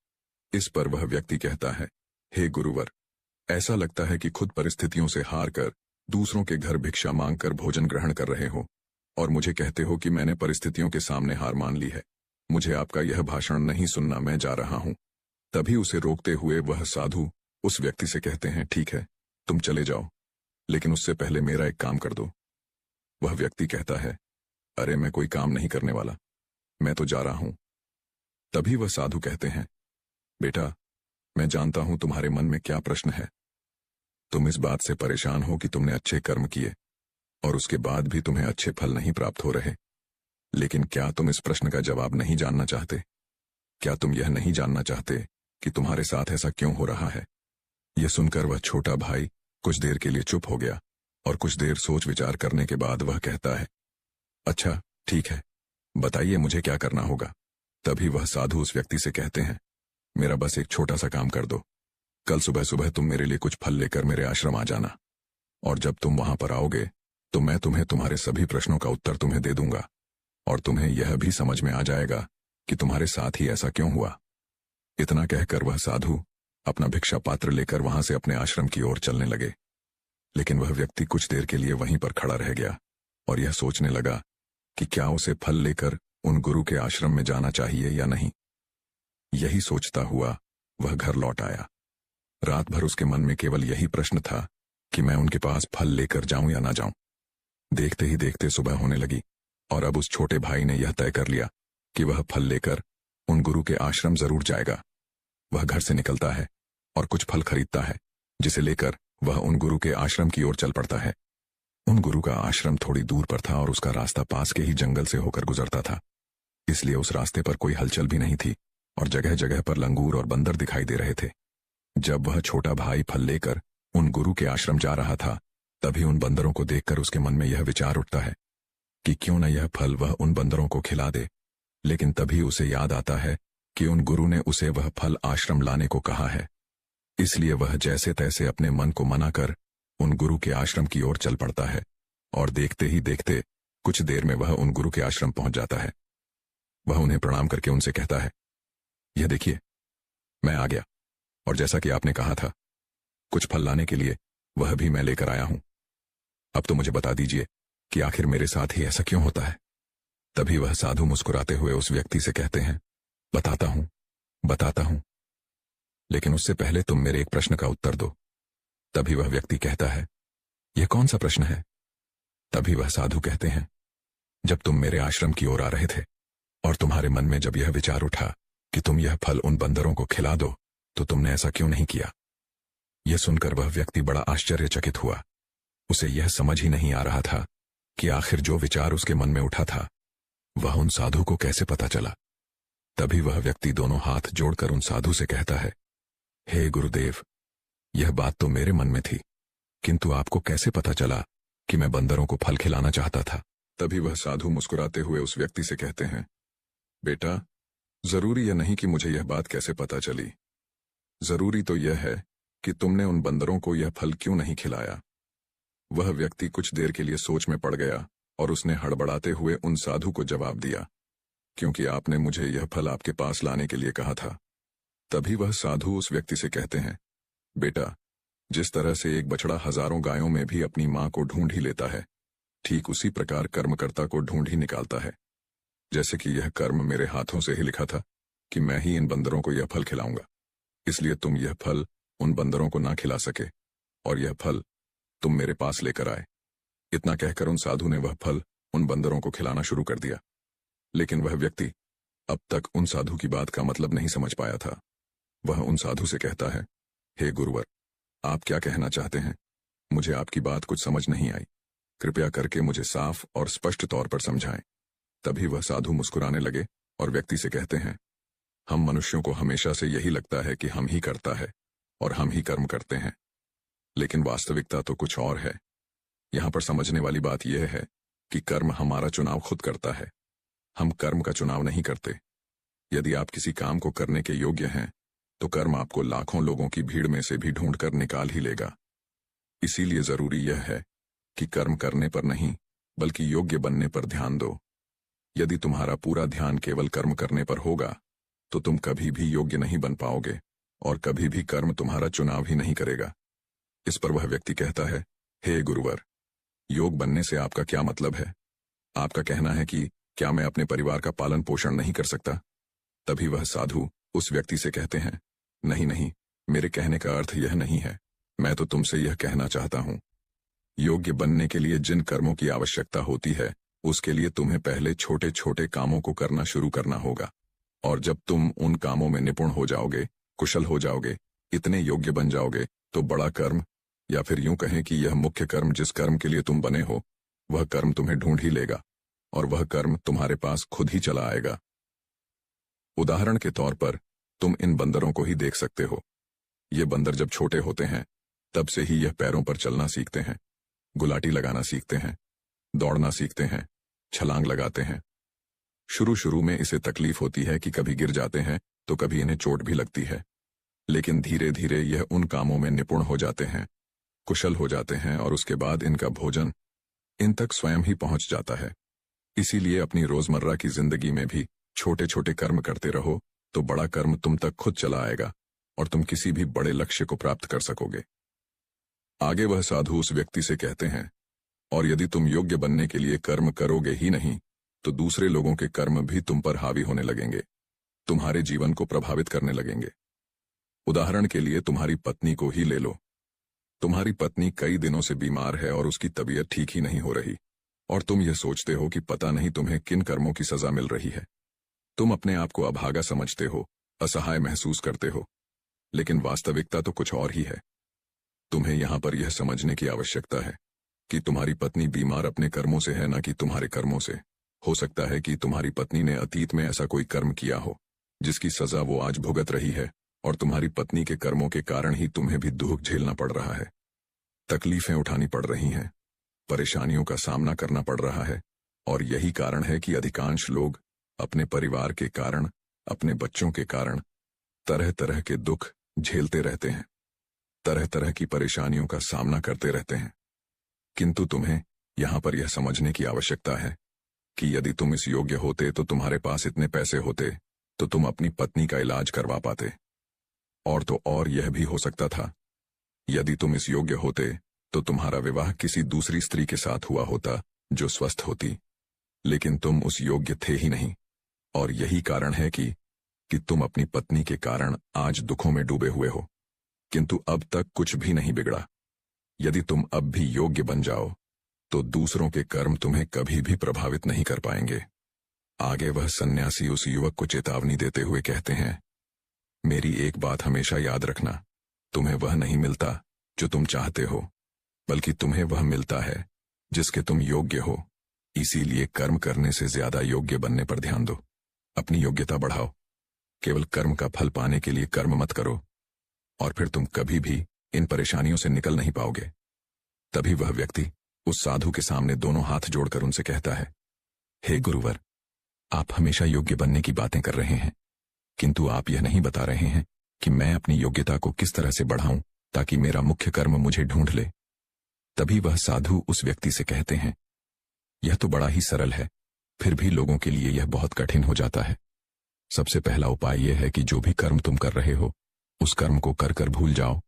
इस पर वह व्यक्ति कहता है, हे गुरुवर, ऐसा लगता है कि खुद परिस्थितियों से हार कर दूसरों के घर भिक्षा मांगकर भोजन ग्रहण कर रहे हो और मुझे कहते हो कि मैंने परिस्थितियों के सामने हार मान ली है। मुझे आपका यह भाषण नहीं सुनना, मैं जा रहा हूं। तभी उसे रोकते हुए वह साधु उस व्यक्ति से कहते हैं, ठीक है, तुम चले जाओ, लेकिन उससे पहले मेरा एक काम कर दो। वह व्यक्ति कहता है, अरे मैं कोई काम नहीं करने वाला, मैं तो जा रहा हूं। तभी वह साधु कहते हैं, बेटा, मैं जानता हूं तुम्हारे मन में क्या प्रश्न है। तुम इस बात से परेशान हो कि तुमने अच्छे कर्म किए और उसके बाद भी तुम्हें अच्छे फल नहीं प्राप्त हो रहे। लेकिन क्या तुम इस प्रश्न का जवाब नहीं जानना चाहते? क्या तुम यह नहीं जानना चाहते कि तुम्हारे साथ ऐसा क्यों हो रहा है? यह सुनकर वह छोटा भाई कुछ देर के लिए चुप हो गया और कुछ देर सोच विचार करने के बाद वह कहता है, अच्छा ठीक है, बताइए मुझे क्या करना होगा। तभी वह साधु उस व्यक्ति से कहते हैं, मेरा बस एक छोटा सा काम कर दो। कल सुबह सुबह तुम मेरे लिए कुछ फल लेकर मेरे आश्रम आ जाना, और जब तुम वहां पर आओगे तो मैं तुम्हें तुम्हारे सभी प्रश्नों का उत्तर तुम्हें दे दूंगा और तुम्हें यह भी समझ में आ जाएगा कि तुम्हारे साथ ही ऐसा क्यों हुआ। इतना कहकर वह साधु अपना भिक्षा पात्र लेकर वहां से अपने आश्रम की ओर चलने लगे। लेकिन वह व्यक्ति कुछ देर के लिए वहीं पर खड़ा रह गया और यह सोचने लगा कि क्या उसे फल लेकर उन गुरु के आश्रम में जाना चाहिए या नहीं। यही सोचता हुआ वह घर लौट आया। रात भर उसके मन में केवल यही प्रश्न था कि मैं उनके पास फल लेकर जाऊं या ना जाऊं। देखते ही देखते सुबह होने लगी और अब उस छोटे भाई ने यह तय कर लिया कि वह फल लेकर उन गुरु के आश्रम जरूर जाएगा। वह घर से निकलता है और कुछ फल खरीदता है, जिसे लेकर वह उन गुरु के आश्रम की ओर चल पड़ता है। उन गुरु का आश्रम थोड़ी दूर पर था और उसका रास्ता पास के ही जंगल से होकर गुजरता था, इसलिए उस रास्ते पर कोई हलचल भी नहीं थी और जगह जगह पर लंगूर और बंदर दिखाई दे रहे थे। जब वह छोटा भाई फल लेकर उन गुरु के आश्रम जा रहा था, तभी उन बंदरों को देखकर उसके मन में यह विचार उठता है कि क्यों न यह फल वह उन बंदरों को खिला दे। लेकिन तभी उसे याद आता है कि उन गुरु ने उसे वह फल आश्रम लाने को कहा है, इसलिए वह जैसे तैसे अपने मन को मना कर उन गुरु के आश्रम की ओर चल पड़ता है और देखते ही देखते कुछ देर में वह उन गुरु के आश्रम पहुंच जाता है। वह उन्हें प्रणाम करके उनसे कहता है, यह देखिए, मैं आ गया और जैसा कि आपने कहा था कुछ फल लाने के लिए, वह भी मैं लेकर आया हूं। अब तो मुझे बता दीजिए कि आखिर मेरे साथ ही ऐसा क्यों होता है। तभी वह साधु मुस्कुराते हुए उस व्यक्ति से कहते हैं, बताता हूं, लेकिन उससे पहले तुम मेरे एक प्रश्न का उत्तर दो। तभी वह व्यक्ति कहता है, यह कौन सा प्रश्न है? तभी वह साधु कहते हैं, जब तुम मेरे आश्रम की ओर आ रहे थे और तुम्हारे मन में जब यह विचार उठा कि तुम यह फल उन बंदरों को खिला दो, तो तुमने ऐसा क्यों नहीं किया? यह सुनकर वह व्यक्ति बड़ा आश्चर्यचकित हुआ। उसे यह समझ ही नहीं आ रहा था कि आखिर जो विचार उसके मन में उठा था वह उन साधु को कैसे पता चला। तभी वह व्यक्ति दोनों हाथ जोड़कर उन साधु से कहता है, हे गुरुदेव, यह बात तो मेरे मन में थी, किंतु आपको कैसे पता चला कि मैं बंदरों को फल खिलाना चाहता था? तभी वह साधु मुस्कुराते हुए उस व्यक्ति से कहते हैं, बेटा, जरूरी यह नहीं कि मुझे यह बात कैसे पता चली। जरूरी तो यह है कि तुमने उन बंदरों को यह फल क्यों नहीं खिलाया। वह व्यक्ति कुछ देर के लिए सोच में पड़ गया और उसने हड़बड़ाते हुए उन साधु को जवाब दिया, क्योंकि आपने मुझे यह फल आपके पास लाने के लिए कहा था। तभी वह साधु उस व्यक्ति से कहते हैं, बेटा, जिस तरह से एक बछड़ा हजारों गायों में भी अपनी मां को ढूंढ ही लेता है, ठीक उसी प्रकार कर्मकर्ता को ढूंढ ही निकालता है। जैसे कि यह कर्म मेरे हाथों से ही लिखा था कि मैं ही इन बंदरों को यह फल खिलाऊंगा, इसलिए तुम यह फल उन बंदरों को ना खिला सके और यह फल तुम मेरे पास लेकर आए। इतना कहकर उन साधु ने वह फल उन बंदरों को खिलाना शुरू कर दिया। लेकिन वह व्यक्ति अब तक उन साधु की बात का मतलब नहीं समझ पाया था। वह उन साधु से कहता है, हे गुरुवर, आप क्या कहना चाहते हैं? मुझे आपकी बात कुछ समझ नहीं आई, कृपया करके मुझे साफ और स्पष्ट तौर पर समझाएं। तभी वह साधु मुस्कुराने लगे और व्यक्ति से कहते हैं, हम मनुष्यों को हमेशा से यही लगता है कि हम ही करता है और हम ही कर्म करते हैं, लेकिन वास्तविकता तो कुछ और है। यहां पर समझने वाली बात यह है कि कर्म हमारा चुनाव खुद करता है, हम कर्म का चुनाव नहीं करते। यदि आप किसी काम को करने के योग्य हैं तो कर्म आपको लाखों लोगों की भीड़ में से भी ढूंढकर निकाल ही लेगा। इसीलिए जरूरी यह है कि कर्म करने पर नहीं, बल्कि योग्य बनने पर ध्यान दो। यदि तुम्हारा पूरा ध्यान केवल कर्म करने पर होगा, तो तुम कभी भी योग्य नहीं बन पाओगे और कभी भी कर्म तुम्हारा चुनाव ही नहीं करेगा। इस पर वह व्यक्ति कहता है, हे गुरुवर, योग बनने से आपका क्या मतलब है? आपका कहना है कि क्या मैं अपने परिवार का पालन पोषण नहीं कर सकता? तभी वह साधु उस व्यक्ति से कहते हैं, नहीं नहीं, मेरे कहने का अर्थ यह नहीं है। मैं तो तुमसे यह कहना चाहता हूं, योग्य बनने के लिए जिन कर्मों की आवश्यकता होती है, उसके लिए तुम्हें पहले छोटे छोटे कामों को करना शुरू करना होगा। और जब तुम उन कामों में निपुण हो जाओगे, कुशल हो जाओगे, इतने योग्य बन जाओगे, तो बड़ा कर्म, या फिर यूं कहें कि यह मुख्य कर्म जिस कर्म के लिए तुम बने हो, वह कर्म तुम्हें ढूंढ ही लेगा और वह कर्म तुम्हारे पास खुद ही चला आएगा। उदाहरण के तौर पर तुम इन बंदरों को ही देख सकते हो। ये बंदर जब छोटे होते हैं, तब से ही यह पैरों पर चलना सीखते हैं, गुलाटी लगाना सीखते हैं, दौड़ना सीखते हैं, छलांग लगाते हैं। शुरू शुरू में इसे तकलीफ होती है कि कभी गिर जाते हैं तो कभी इन्हें चोट भी लगती है, लेकिन धीरे धीरे यह उन कामों में निपुण हो जाते हैं, कुशल हो जाते हैं और उसके बाद इनका भोजन इन तक स्वयं ही पहुंच जाता है। इसीलिए अपनी रोजमर्रा की जिंदगी में भी छोटे छोटे कर्म करते रहो, तो बड़ा कर्म तुम तक खुद चला आएगा और तुम किसी भी बड़े लक्ष्य को प्राप्त कर सकोगे। आगे वह साधु उस व्यक्ति से कहते हैं, और यदि तुम योग्य बनने के लिए कर्म करोगे ही नहीं, तो दूसरे लोगों के कर्म भी तुम पर हावी होने लगेंगे, तुम्हारे जीवन को प्रभावित करने लगेंगे। उदाहरण के लिए तुम्हारी पत्नी को ही ले लो। तुम्हारी पत्नी कई दिनों से बीमार है और उसकी तबीयत ठीक ही नहीं हो रही, और तुम यह सोचते हो कि पता नहीं तुम्हें किन कर्मों की सजा मिल रही है। तुम अपने आप को अभागा समझते हो, असहाय महसूस करते हो, लेकिन वास्तविकता तो कुछ और ही है। तुम्हें यहां पर यह समझने की आवश्यकता है कि तुम्हारी पत्नी बीमार अपने कर्मों से है, न कि तुम्हारे कर्मों से। हो सकता है कि तुम्हारी पत्नी ने अतीत में ऐसा कोई कर्म किया हो जिसकी सजा वो आज भुगत रही है, और तुम्हारी पत्नी के कर्मों के कारण ही तुम्हें भी दुख झेलना पड़ रहा है, तकलीफें उठानी पड़ रही हैं, परेशानियों का सामना करना पड़ रहा है। और यही कारण है कि अधिकांश लोग अपने परिवार के कारण, अपने बच्चों के कारण तरह तरह के दुख झेलते रहते हैं, तरह तरह की परेशानियों का सामना करते रहते हैं। किंतु तुम्हें यहां पर यह समझने की आवश्यकता है कि यदि तुम इस योग्य होते, तो तुम्हारे पास इतने पैसे होते तो तुम अपनी पत्नी का इलाज करवा पाते। और तो और यह भी हो सकता था, यदि तुम इस योग्य होते तो तुम्हारा विवाह किसी दूसरी स्त्री के साथ हुआ होता जो स्वस्थ होती, लेकिन तुम उस योग्य थे ही नहीं। और यही कारण है कि तुम अपनी पत्नी के कारण आज दुखों में डूबे हुए हो, किंतु अब तक कुछ भी नहीं बिगड़ा। यदि तुम अब भी योग्य बन जाओ, तो दूसरों के कर्म तुम्हें कभी भी प्रभावित नहीं कर पाएंगे। आगे वह सन्यासी उस युवक को चेतावनी देते हुए कहते हैं, मेरी एक बात हमेशा याद रखना, तुम्हें वह नहीं मिलता जो तुम चाहते हो, बल्कि तुम्हें वह मिलता है जिसके तुम योग्य हो। इसीलिए कर्म करने से ज्यादा योग्य बनने पर ध्यान दो, अपनी योग्यता बढ़ाओ। केवल कर्म का फल पाने के लिए कर्म मत करो, और फिर तुम कभी भी इन परेशानियों से निकल नहीं पाओगे। तभी वह व्यक्ति उस साधु के सामने दोनों हाथ जोड़कर उनसे कहता है, हे गुरुवर, आप हमेशा योग्य बनने की बातें कर रहे हैं, किंतु आप यह नहीं बता रहे हैं कि मैं अपनी योग्यता को किस तरह से बढ़ाऊं ताकि मेरा मुख्य कर्म मुझे ढूंढ ले। तभी वह साधु उस व्यक्ति से कहते हैं, यह तो बड़ा ही सरल है, फिर भी लोगों के लिए यह बहुत कठिन हो जाता है। सबसे पहला उपाय यह है कि जो भी कर्म तुम कर रहे हो, उस कर्म को कर कर भूल जाओ।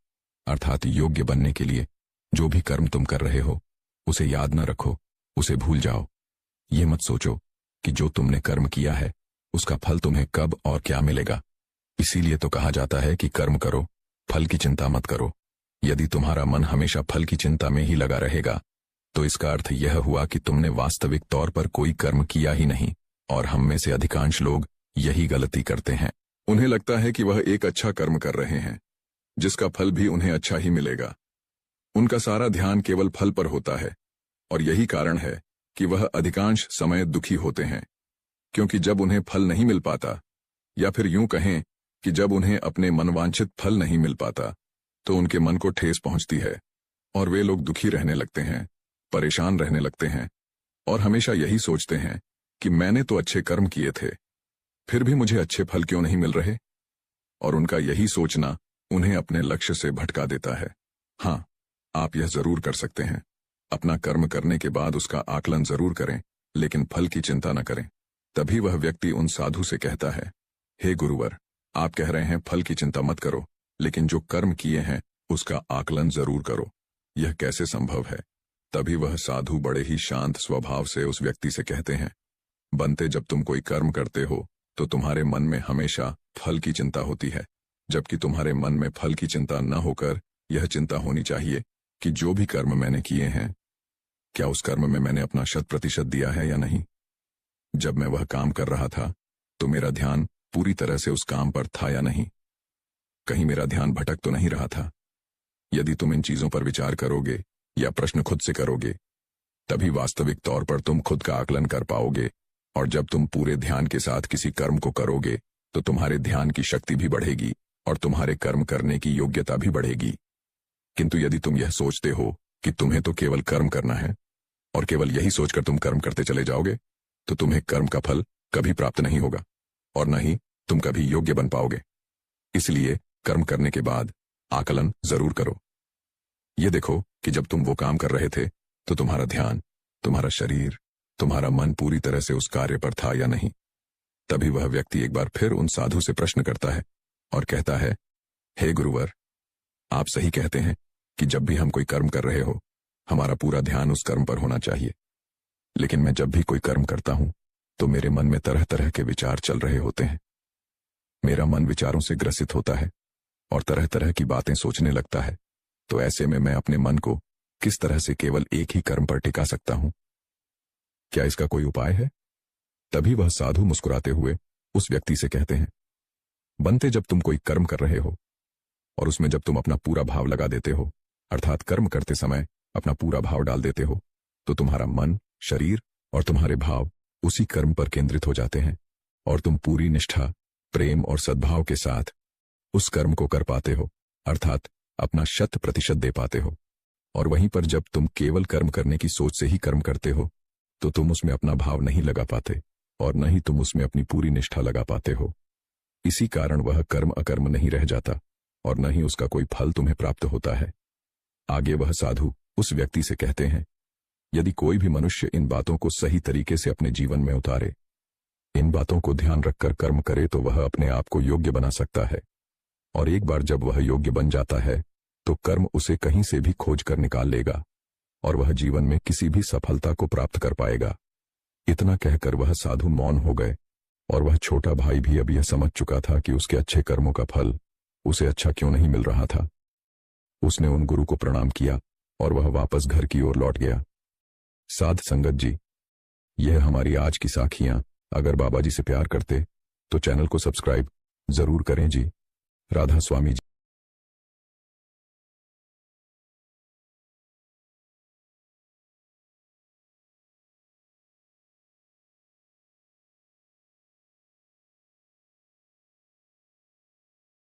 अर्थात योग्य बनने के लिए जो भी कर्म तुम कर रहे हो, उसे याद न रखो, उसे भूल जाओ। ये मत सोचो कि जो तुमने कर्म किया है उसका फल तुम्हें कब और क्या मिलेगा। इसीलिए तो कहा जाता है कि कर्म करो, फल की चिंता मत करो। यदि तुम्हारा मन हमेशा फल की चिंता में ही लगा रहेगा, तो इसका अर्थ यह हुआ कि तुमने वास्तविक तौर पर कोई कर्म किया ही नहीं। और हम में से अधिकांश लोग यही गलती करते हैं। उन्हें लगता है कि वह एक अच्छा कर्म कर रहे हैं, जिसका फल भी उन्हें अच्छा ही मिलेगा। उनका सारा ध्यान केवल फल पर होता है, और यही कारण है कि वह अधिकांश समय दुखी होते हैं, क्योंकि जब उन्हें फल नहीं मिल पाता, या फिर यूं कहें कि जब उन्हें अपने मनवांछित फल नहीं मिल पाता, तो उनके मन को ठेस पहुंचती है और वे लोग दुखी रहने लगते हैं, परेशान रहने लगते हैं, और हमेशा यही सोचते हैं कि मैंने तो अच्छे कर्म किए थे, फिर भी मुझे अच्छे फल क्यों नहीं मिल रहे। और उनका यही सोचना उन्हें अपने लक्ष्य से भटका देता है। हाँ, आप यह जरूर कर सकते हैं, अपना कर्म करने के बाद उसका आकलन जरूर करें, लेकिन फल की चिंता न करें। तभी वह व्यक्ति उन साधु से कहता है, हे गुरुवर, आप कह रहे हैं फल की चिंता मत करो, लेकिन जो कर्म किए हैं उसका आकलन जरूर करो। यह कैसे संभव है? तभी वह साधु बड़े ही शांत स्वभाव से उस व्यक्ति से कहते हैं, बनते, जब तुम कोई कर्म करते हो तो तुम्हारे मन में हमेशा फल की चिंता होती है, जबकि तुम्हारे मन में फल की चिंता न होकर यह चिंता होनी चाहिए कि जो भी कर्म मैंने किए हैं, क्या उस कर्म में मैंने अपना 100% दिया है या नहीं। जब मैं वह काम कर रहा था तो मेरा ध्यान पूरी तरह से उस काम पर था या नहीं, कहीं मेरा ध्यान भटक तो नहीं रहा था। यदि तुम इन चीजों पर विचार करोगे या प्रश्न खुद से करोगे, तभी वास्तविक तौर पर तुम खुद का आकलन कर पाओगे, और जब तुम पूरे ध्यान के साथ किसी कर्म को करोगे तो तुम्हारे ध्यान की शक्ति भी बढ़ेगी और तुम्हारे कर्म करने की योग्यता भी बढ़ेगी। किंतु यदि तुम यह सोचते हो कि तुम्हें तो केवल कर्म करना है और केवल यही सोचकर तुम कर्म करते चले जाओगे, तो तुम्हें कर्म का फल कभी प्राप्त नहीं होगा और न ही तुम कभी योग्य बन पाओगे। इसलिए कर्म करने के बाद आकलन जरूर करो। ये देखो कि जब तुम वो काम कर रहे थे तो तुम्हारा ध्यान, तुम्हारा शरीर, तुम्हारा मन पूरी तरह से उस कार्य पर था या नहीं। तभी वह व्यक्ति एक बार फिर उन साधु से प्रश्न करता है और कहता है, हे गुरुवर, आप सही कहते हैं कि जब भी हम कोई कर्म कर रहे हो हमारा पूरा ध्यान उस कर्म पर होना चाहिए, लेकिन मैं जब भी कोई कर्म करता हूं तो मेरे मन में तरह तरह के विचार चल रहे होते हैं। मेरा मन विचारों से ग्रसित होता है और तरह तरह की बातें सोचने लगता है। तो ऐसे में मैं अपने मन को किस तरह से केवल एक ही कर्म पर टिका सकता हूं? क्या इसका कोई उपाय है? तभी वह साधु मुस्कुराते हुए उस व्यक्ति से कहते हैं, बनते, जब तुम कोई कर्म कर रहे हो और उसमें जब तुम अपना पूरा भाव लगा देते हो, अर्थात कर्म करते समय अपना पूरा भाव डाल देते हो, तो तुम्हारा मन, शरीर और तुम्हारे भाव उसी कर्म पर केंद्रित हो जाते हैं और तुम पूरी निष्ठा, प्रेम और सद्भाव के साथ उस कर्म को कर पाते हो, अर्थात अपना 100% दे पाते हो। और वहीं पर जब तुम केवल कर्म करने की सोच से ही कर्म करते हो तो तुम उसमें अपना भाव नहीं लगा पाते और न ही तुम उसमें अपनी पूरी निष्ठा लगा पाते हो। इसी कारण वह कर्म अकर्म नहीं रह जाता और न ही उसका कोई फल तुम्हें प्राप्त होता है। आगे वह साधु उस व्यक्ति से कहते हैं, यदि कोई भी मनुष्य इन बातों को सही तरीके से अपने जीवन में उतारे, इन बातों को ध्यान रखकर कर्म करे, तो वह अपने आप को योग्य बना सकता है। और एक बार जब वह योग्य बन जाता है तो कर्म उसे कहीं से भी खोज कर निकाल लेगा और वह जीवन में किसी भी सफलता को प्राप्त कर पाएगा। इतना कहकर वह साधु मौन हो गए और वह छोटा भाई भी अब यह समझ चुका था कि उसके अच्छे कर्मों का फल उसे अच्छा क्यों नहीं मिल रहा था। उसने उन गुरु को प्रणाम किया और वह वापस घर की ओर लौट गया। साध संगत जी, यह हमारी आज की साखियां। अगर बाबा जी से प्यार करते तो चैनल को सब्सक्राइब जरूर करें जी। राधा स्वामी जी।